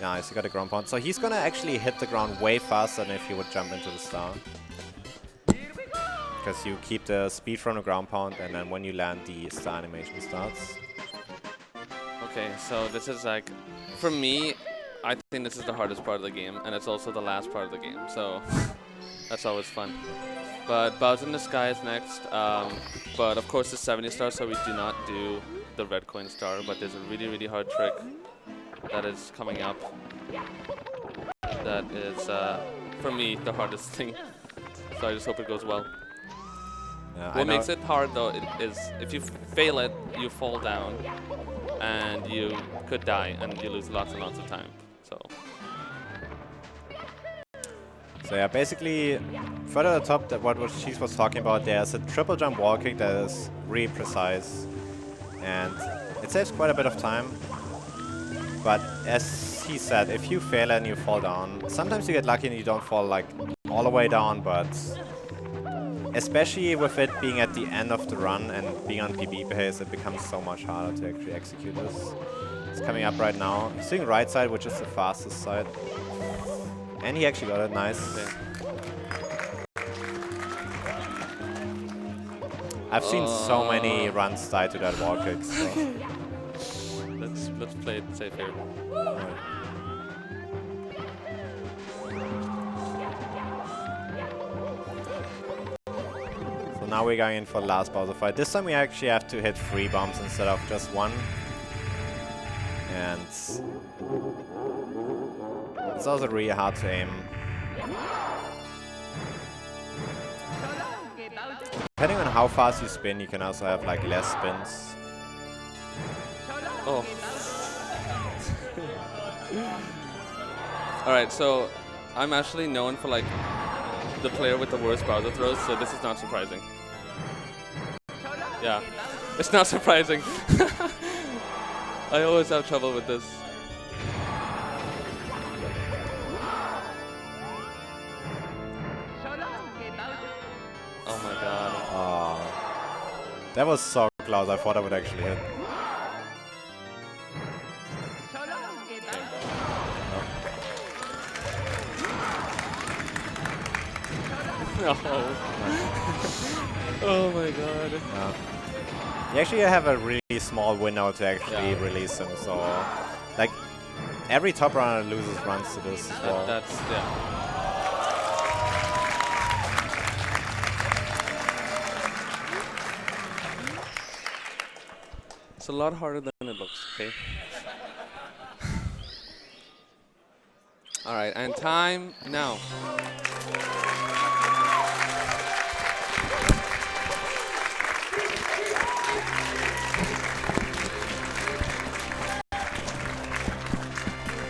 Nice, he got a ground pound. So he's gonna actually hit the ground way faster than if he would jump into the star. Because you keep the speed from the ground pound, and then when you land, the star animation starts. Okay, so this is like, for me, I think this is the hardest part of the game, and it's also the last part of the game, so that's always fun. But Bowser in the Sky is next, but of course it's 70 stars, so we do not do the red coin star, but there's a really, really hard trick that is coming up. That is, for me, the hardest thing, so I just hope it goes well. What makes it hard though is if you fail it, you fall down, and you could die, and you lose lots and lots of time. So yeah, basically, further at the top, that what Cheese was talking about, there's a triple jump wall kick that is really precise, and it saves quite a bit of time. But as he said, if you fail and you fall down, sometimes you get lucky and you don't fall like all the way down, but especially with it being at the end of the run and being on PB pace, it becomes so much harder to actually execute this. It's coming up right now. He's doing right side, which is the fastest side. And he actually got it, nice. Okay. I've seen so many runs die to that wall kick, so. Let's play it safe here. So now we're going in for the last Bowser fight. This time we actually have to hit 3 bombs instead of just 1. And it's also really hard to aim. Depending on how fast you spin, you can also have like less spins. Oh. Alright, so I'm actually known for like the player with the worst Bowser throws, so this is not surprising. Yeah, it's not surprising. I always have trouble with this. Oh my god. Oh, that was so close. I thought I would actually hit. No. Oh my god. You actually have a really small window to actually release him, so like every top runner loses runs to this as well. That's It's a lot harder than it looks, okay? Alright, and time now.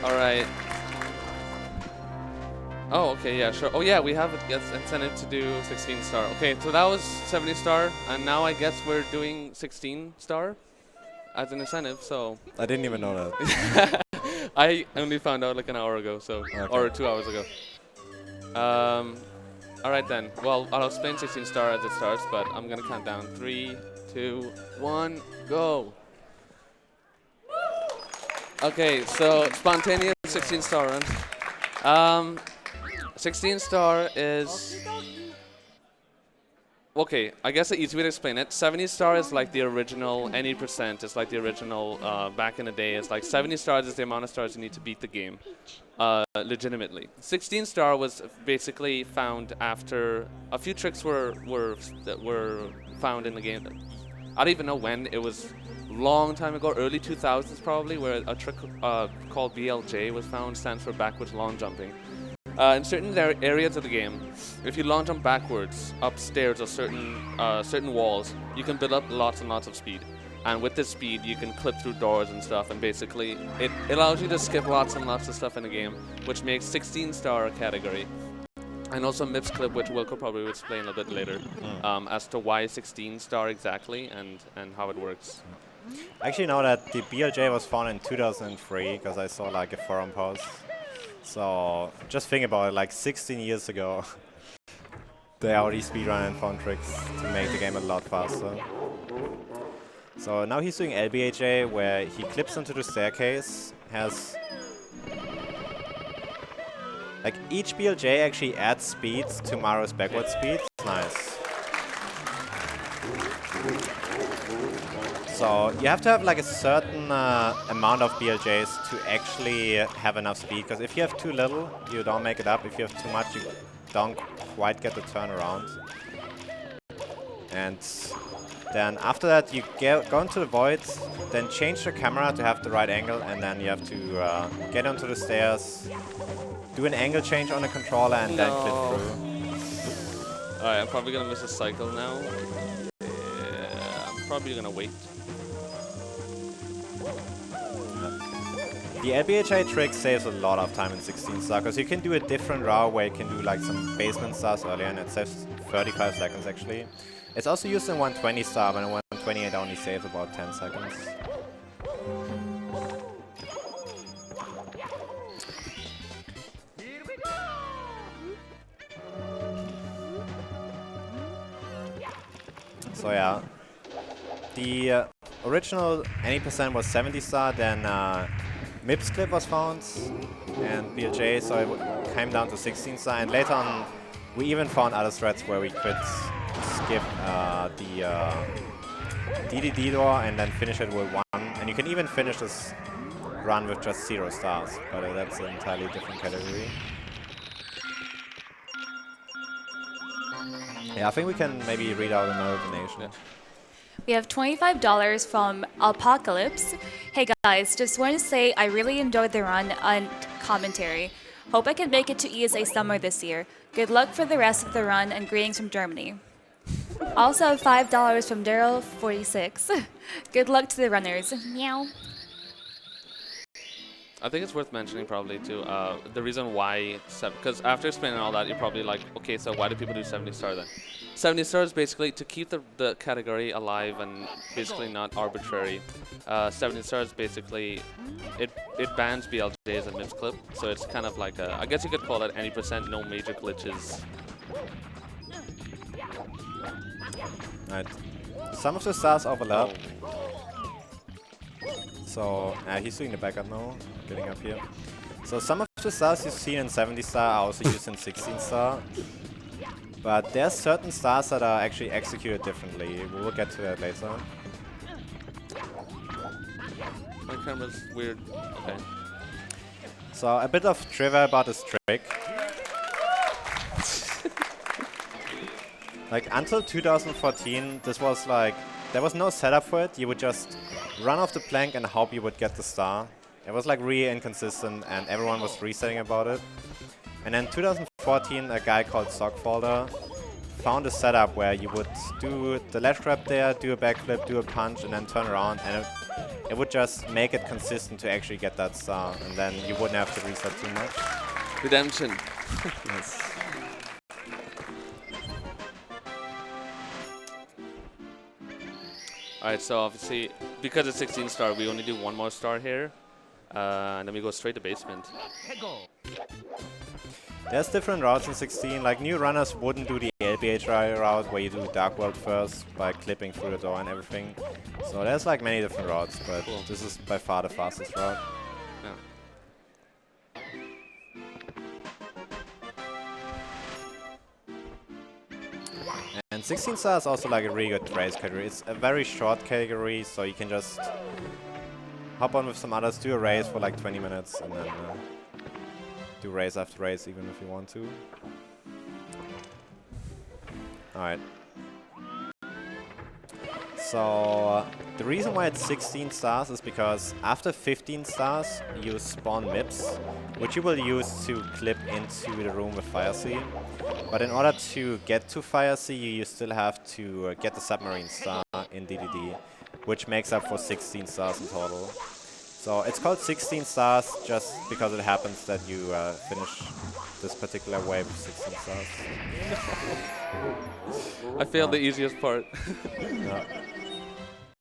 Alright. Oh, okay, yeah, sure. Oh, yeah, we have an incentive to do 16 star. Okay, so that was 70 star, and now I guess we're doing 16 star as an incentive, so. I didn't even know that. I only found out like an hour ago, so, okay. or 2 hours ago. Alright then. Well, I'll explain 16 star as it starts, but I'm gonna count down. 3, 2, 1, go. Okay, so spontaneous 16 star run. 16 star is, okay, I guess the easy way to explain it, 70 star is like the original, any percent is like the original back in the day. It's like 70 stars is the amount of stars you need to beat the game legitimately. 16 star was basically found after a few tricks were found in the game. I don't even know when, it was long time ago, early 2000s probably, where a trick called BLJ was found, stands for backwards long jumping. In certain areas of the game, if you long jump backwards, upstairs or certain walls, you can build up lots and lots of speed. And with this speed, you can clip through doors and stuff, and basically, it allows you to skip lots and lots of stuff in the game, which makes 16 star a category. And also Mips clip, which Wilco probably will explain a bit later, as to why 16 star exactly and how it works. I actually know that the BLJ was found in 2003 because I saw like a forum post. So just think about it, like 16 years ago, they already speedrun and found tricks to make the game a lot faster. So now he's doing LBHA, where he clips onto the staircase, has... Like, each BLJ actually adds speed to Mario's backward speed. Nice. So you have to have like a certain amount of BLJs to actually have enough speed, because if you have too little, you don't make it up. If you have too much, you don't quite get the turnaround. And then after that, you go into the void, then change the camera to have the right angle, and then you have to get onto the stairs, do an angle change on the controller, and then clip through. Alright, I'm probably gonna miss a cycle now. Yeah, I'm probably gonna wait. The LBHA trick saves a lot of time in 16 star, because you can do a different route where you can do like some basement stars earlier, and it saves 35 seconds actually. It's also used in 120 star, but in 120 it only saves about 10 seconds. So yeah, the original any percent was 70 star, then Mips clip was found, and BLJ, so it came down to 16 star, and later on we even found other threads where we could skip the DDD door and then finish it with 1, and you can even finish this run with just 0 stars, but that's an entirely different category. Yeah, I think we can maybe read out another donation. Yeah. We have $25 from Apocalypse. Hey guys, just want to say I really enjoyed the run and commentary. Hope I can make it to ESA Summer this year. Good luck for the rest of the run, and greetings from Germany. Also $5 from Daryl46. Good luck to the runners. Meow. I think it's worth mentioning probably too, the reason why, because after explaining all that, you're probably like, okay, so why do people do 70 star then? 70 stars basically to keep the category alive and basically not arbitrary. 70 stars basically, it bans BLJs and Mips clip, so it's kind of like I guess you could call it any percent, no major glitches. Right. Some of the stars overlap. So he's doing the backup now, getting up here. So some of the stars you've seen in 70 star are also used in 16 star. But there's certain stars that are actually executed differently. We will get to that later. My camera's weird. Okay. So a bit of trivia about this trick. Like until 2014, this was like, there was no setup for it. You would just run off the plank and hope you would get the star. It was like really inconsistent, and everyone was resetting about it. And then 2014, a guy called Sockfolder found a setup where you would do the ledge grab there, do a backflip, do a punch, and then turn around, and it would just make it consistent to actually get that star, and then you wouldn't have to reset too much. Redemption. Yes. Alright, so obviously, because it's 16 star, we only do 1 more star here, and then we go straight to basement. There's different routes in 16, like new runners wouldn't do the LBHI route where you do Dark World first by clipping through the door and everything. So there's like many different routes, but Cool. This is by far the fastest route. Yeah. And 16 star is also like a really good race category. It's a very short category, so you can just hop on with some others, do a race for like 20 minutes, and then do race after race even if you want to. Alright. So the reason why it's 16 stars is because after 15 stars you spawn Mips, which you will use to clip into the room with Fire Sea. But in order to get to Fire Sea, you still have to get the submarine star in DDD, which makes up for 16 stars in total. So it's called 16 stars just because it happens that you finish this particular wave with 16 stars. I failed the easiest part. Yeah.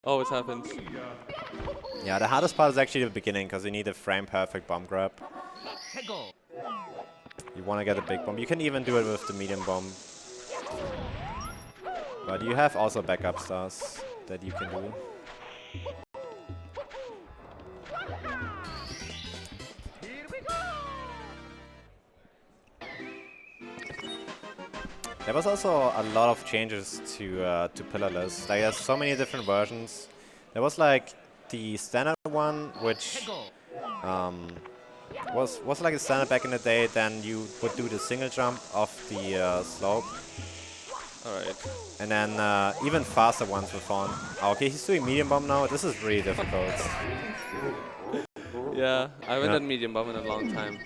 Always happens. Yeah, the hardest part is actually the beginning, because you need a frame perfect bomb grab. You want to get a big bomb. You can even do it with the medium bomb. But you have also backup stars that you can do. There was also a lot of changes to pillarless. Like, there's so many different versions. There was like the standard one, which was like a standard back in the day. Then you would do the single jump off the slope. All right. And then even faster ones were found. Okay, he's doing medium bomb now. This is really difficult. Yeah, I haven't done medium bomb in a long time.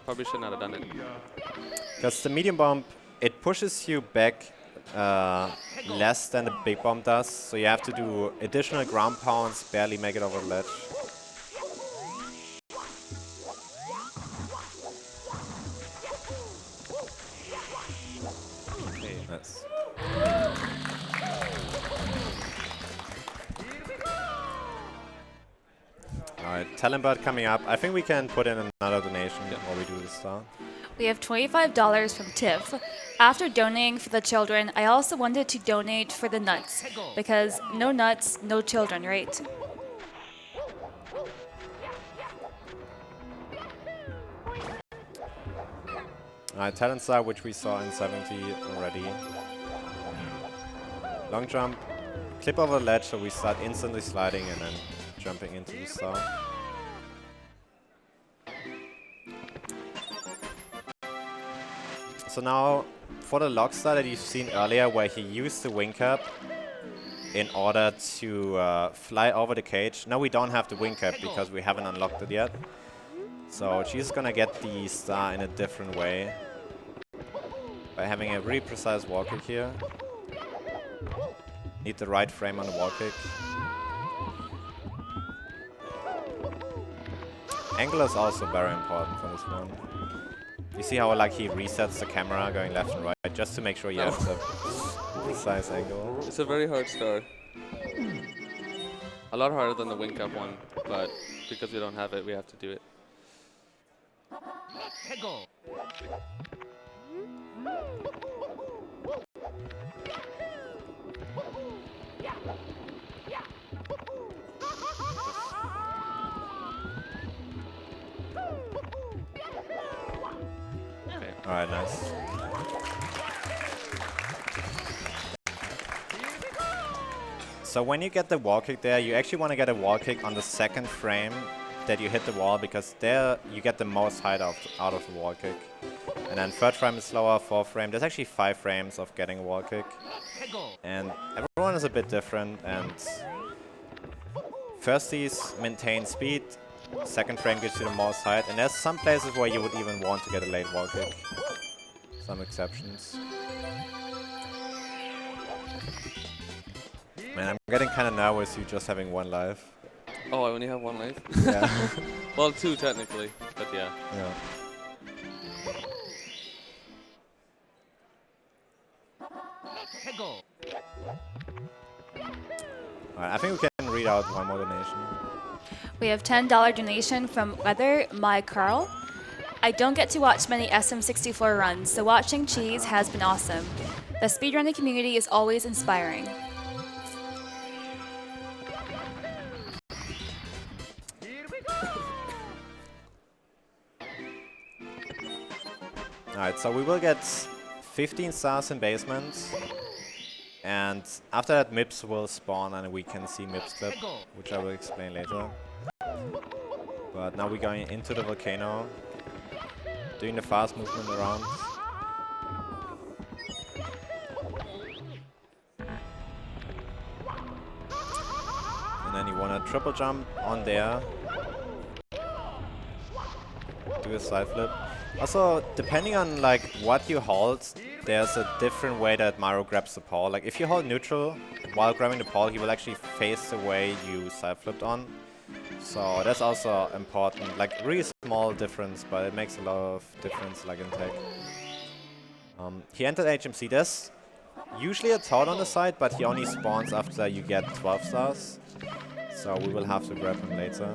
Probably should not have done it. Because the medium bomb, it pushes you back less than the big bomb does. So you have to do additional ground pounds, barely make it over the ledge. Okay. Nice. Alright, Talonbird coming up. I think we can put in another donation while we do the star. We have $25 from Tiff. After donating for the children, I also wanted to donate for the nuts, because no nuts, no children, right? Alright, talent star, which we saw in 70 already. Long jump, clip over the ledge, so we start instantly sliding and then jumping into the star. So now, for the log star that you've seen earlier, where he used the wing cap in order to fly over the cage. Now we don't have the wing cap because we haven't unlocked it yet. So she's gonna get the star in a different way by having a really precise wall kick here. Need the right frame on the wall kick. Angle is also very important for this one. You see how like he resets the camera going left and right just to make sure you have the precise angle. It's a very hard star. A lot harder than the wing cap one, but because we don't have it, we have to do it. Alright, nice. So when you get the wall kick there, you actually want to get a wall kick on the second frame that you hit the wall, because there you get the most height out of the wall kick. And then third frame is slower, fourth frame. There's actually 5 frames of getting a wall kick. And everyone is a bit different, and firsties maintain speed. Second frame gives you the most height, and there's some places where you would even want to get a late wall kick. Some exceptions. Man, I'm getting kind of nervous you just having 1 life. Oh, I only have 1 life? Yeah. Well, 2 technically, but yeah. Yeah. Alright, I think we can read out one more donation. We have $10 donation from Weather My Carl. I don't get to watch many SM64 runs, so watching Cheese has been awesome. The speedrunning community is always inspiring. Alright, so we will get 15 stars in basement. And after that, Mips will spawn and we can see Mips clip, which I will explain later. But now we're going into the volcano, doing the fast movement around. And then you want to triple jump on there. Do a side flip. Also, depending on like what you hold, there's a different way that Mario grabs the pole. Like if you hold neutral while grabbing the pole, he will actually face the way you side flipped on. So that's also important. Like really small difference, but it makes a lot of difference like in tech. He entered HMC. There's usually a Toad on the side, but he only spawns after you get 12 stars. So we will have to grab him later.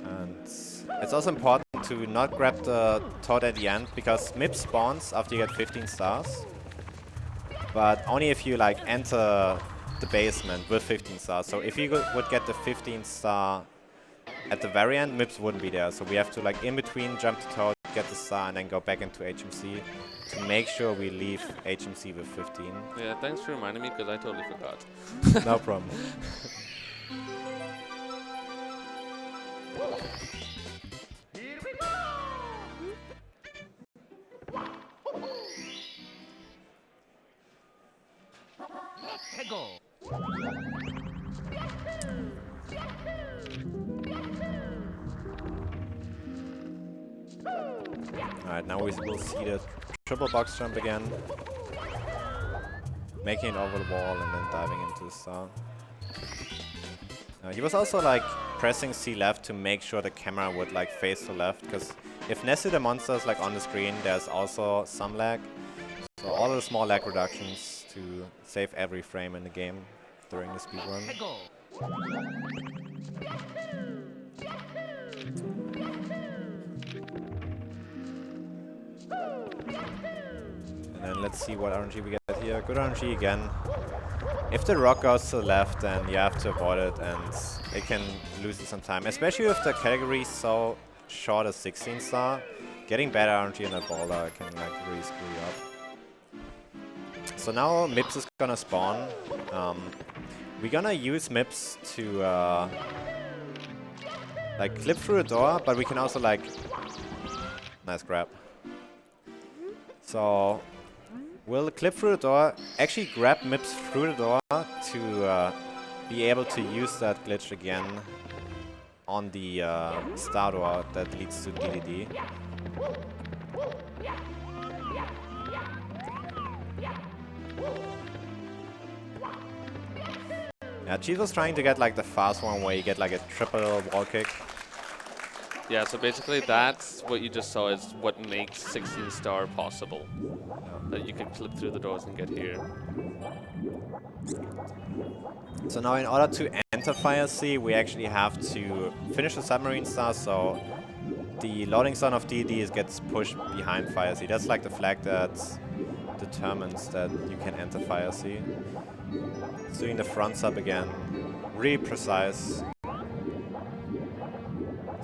And it's also important to not grab the Toad at the end, because Mips spawns after you get 15 stars. But only if you like enter the basement with 15 stars. So if you would get the 15 star at the very end, Mips wouldn't be there. So we have to, like, in between jump to Toad, get the star, and then go back into HMC to make sure we leave HMC with 15. Yeah, thanks for reminding me, because I totally forgot. No problem. Alright, now we will see the triple box jump again. Making it over the wall and then diving into the star. He was also, like, pressing C left to make sure the camera would, like, face to left, because if Nessie the monster is, like, on the screen, there's also some lag. So all the small lag reductions to save every frame in the game during the speedrun. And then let's see what RNG we get here. Good RNG again. If the rock goes to the left, then you have to avoid it, and it can lose you some time. Especially if the category is so short as 16 star, getting better RNG in that boulder can, like, really screw you up. So now Mips is gonna spawn. We're gonna use Mips to like, clip through the door, but we can also, like, nice grab. So we'll clip through the door, actually grab Mips through the door to be able to use that glitch again on the star door that leads to DDD. Yeah, Cheese was trying to get, like, the fast one where you get, like, a triple wall kick. Yeah, so basically that's what you just saw is what makes 16 star possible. That you can clip through the doors and get here. So now in order to enter Fire Sea, we actually have to finish the submarine star, so the loading zone of DD gets pushed behind Fire Sea. That's, like, the flag that determines that you can enter Fire Sea. It's doing the front sub again. Really precise.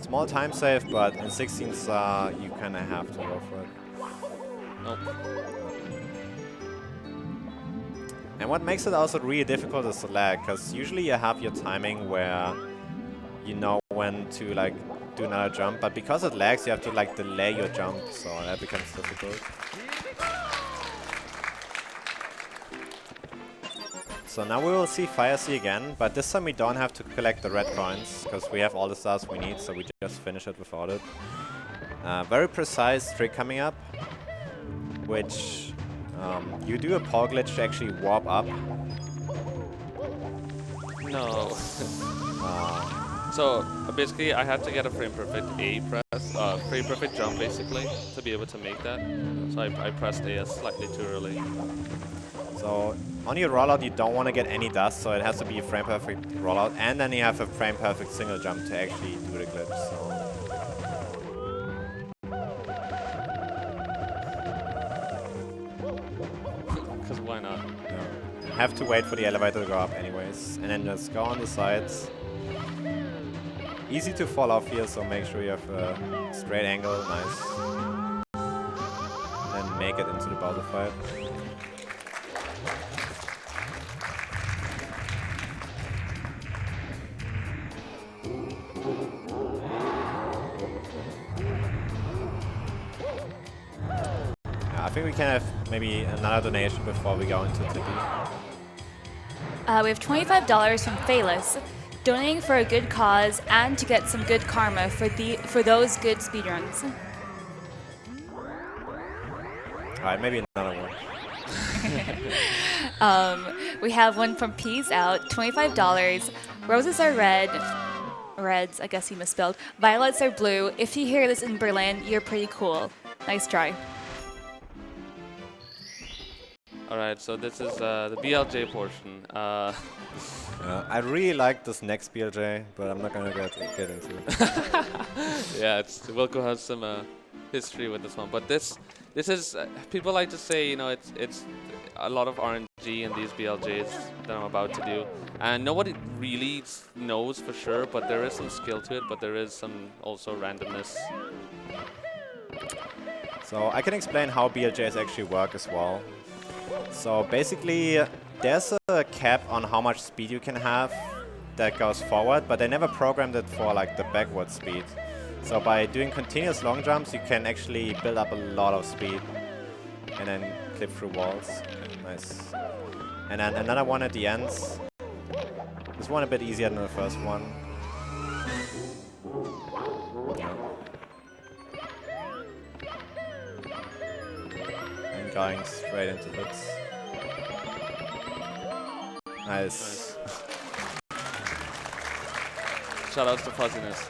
Small time save, but in 16 star, you kind of have to go for it. Nope. And what makes it also really difficult is the lag, because usually you have your timing where you know when to, like, do another jump, but because it lags, you have to, like, delay your jump, so that becomes difficult. So now we will see Fire Sea again, but this time we don't have to collect the red coins, because we have all the stars we need, so we just finish it without it. Very precise trick coming up, which you do a pole glitch to actually warp up. No. So basically I have to get a frame perfect A press, frame perfect jump basically, to be able to make that. So I pressed A slightly too early. So on your rollout, you don't want to get any dust, so it has to be a frame perfect rollout, and then you have a frame perfect single jump to actually do the glitch. So Because why not? yeah. Have to wait for the elevator to go up anyways, and then just go on the sides. Easy to fall off here, so make sure you have a straight angle, nice. And make it into the Bowser fight. I think we can have maybe another donation before we go into Tippy. We have $25 from Phalis, donating for a good cause and to get some good karma for those good speedruns. Alright, maybe another one. We have one from Peas Out, $25. Roses are red. Reds, I guess he misspelled. Violets are blue. If you hear this in Berlin, you're pretty cool. Nice try. Alright, so this is the BLJ portion. I really like this next BLJ, but I'm not gonna get into it. Yeah, Wilco has some history with this one, but this is people like to say, you know, it's a lot of RNG in these BLJs that I'm about to do. And nobody really knows for sure, but there is some skill to it, but there is some also randomness. So I can explain how BLJs actually work as well. So basically, there's a cap on how much speed you can have that goes forward, but they never programmed it for like the backward speed. So by doing continuous long jumps, you can actually build up a lot of speed and then clip through walls. Nice. And then another one at the ends. This one a bit easier than the first one. And going straight into hits. Nice. Shoutouts to fuzziness.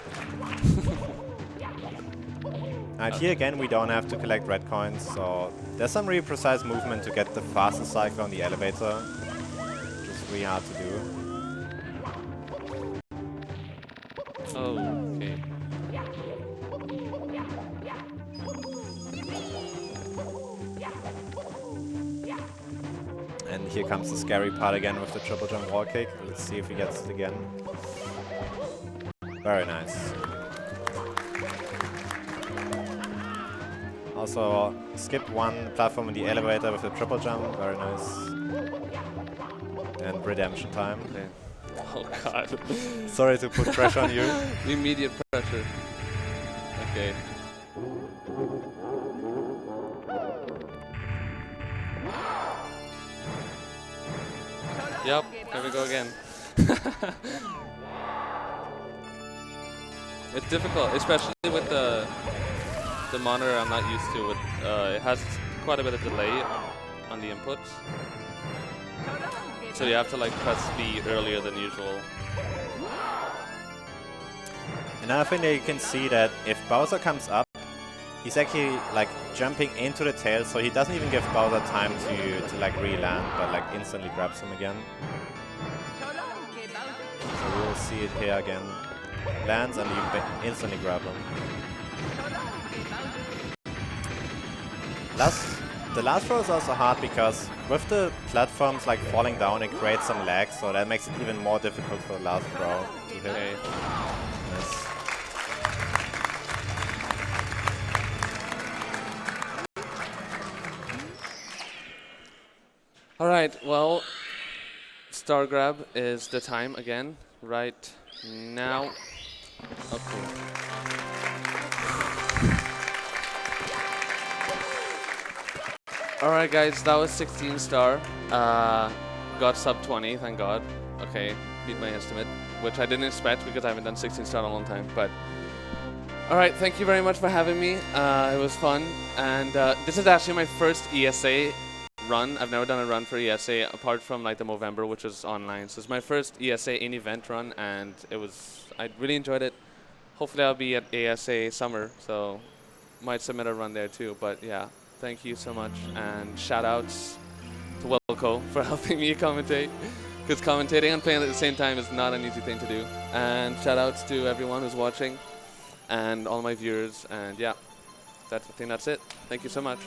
And here again, we don't have to collect red coins, so there's some really precise movement to get the fastest cycle on the elevator, which is really hard to do. Oh, okay. And here comes the scary part again with the triple jump wall kick. Let's see if he gets it again. Very nice. Also, skip one platform in the elevator with a triple jump. Very nice. And redemption time. Okay. Oh god. Sorry to put pressure on you. Immediate pressure. Okay. Yep, there we go again. It's difficult, especially with the monitor I'm not used to. It has quite a bit of delay on the inputs. So you have to like press B earlier than usual. Another thing that you can see that if Bowser comes up, he's actually like jumping into the tail, so he doesn't even give Bowser time to like re-land, but like instantly grabs him again. So we'll see it here again. Lands and you instantly grab him. The last throw is also hard because with the platforms like falling down, it creates some lag, so that makes it even more difficult for the last throw to hit. Okay. Nice. Alright, well, star grab is the time again, right now. Okay. Alright guys, that was 16 star. Got sub 20, thank god. Okay, beat my estimate, which I didn't expect because I haven't done 16 star in a long time, but... Alright, thank you very much for having me. It was fun, and this is actually my first ESA run. I've never done a run for ESA apart from like the Movember, which was online. So it's my first ESA in-event run, and I really enjoyed it. Hopefully I'll be at ASA summer, so might submit a run there too. But yeah, thank you so much, and shout outs to Wilco for helping me commentate, because commentating and playing at the same time is not an easy thing to do. And shout outs to everyone who's watching and all my viewers, and yeah, I think that's it. Thank you so much.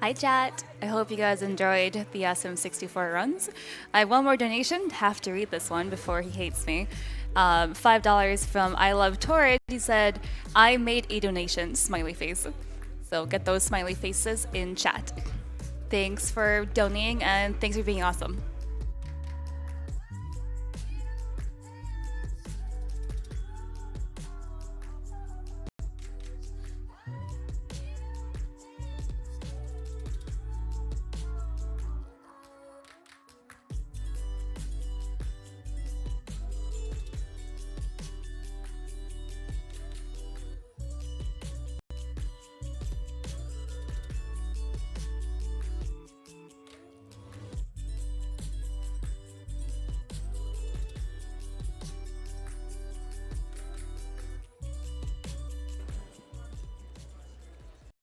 Hi, chat. I hope you guys enjoyed the SM64 runs. I have one more donation. Have to read this one before he hates me. $5 from I Love Torrid. He said, I made a donation, smiley face. So get those smiley faces in chat. Thanks for donating and thanks for being awesome.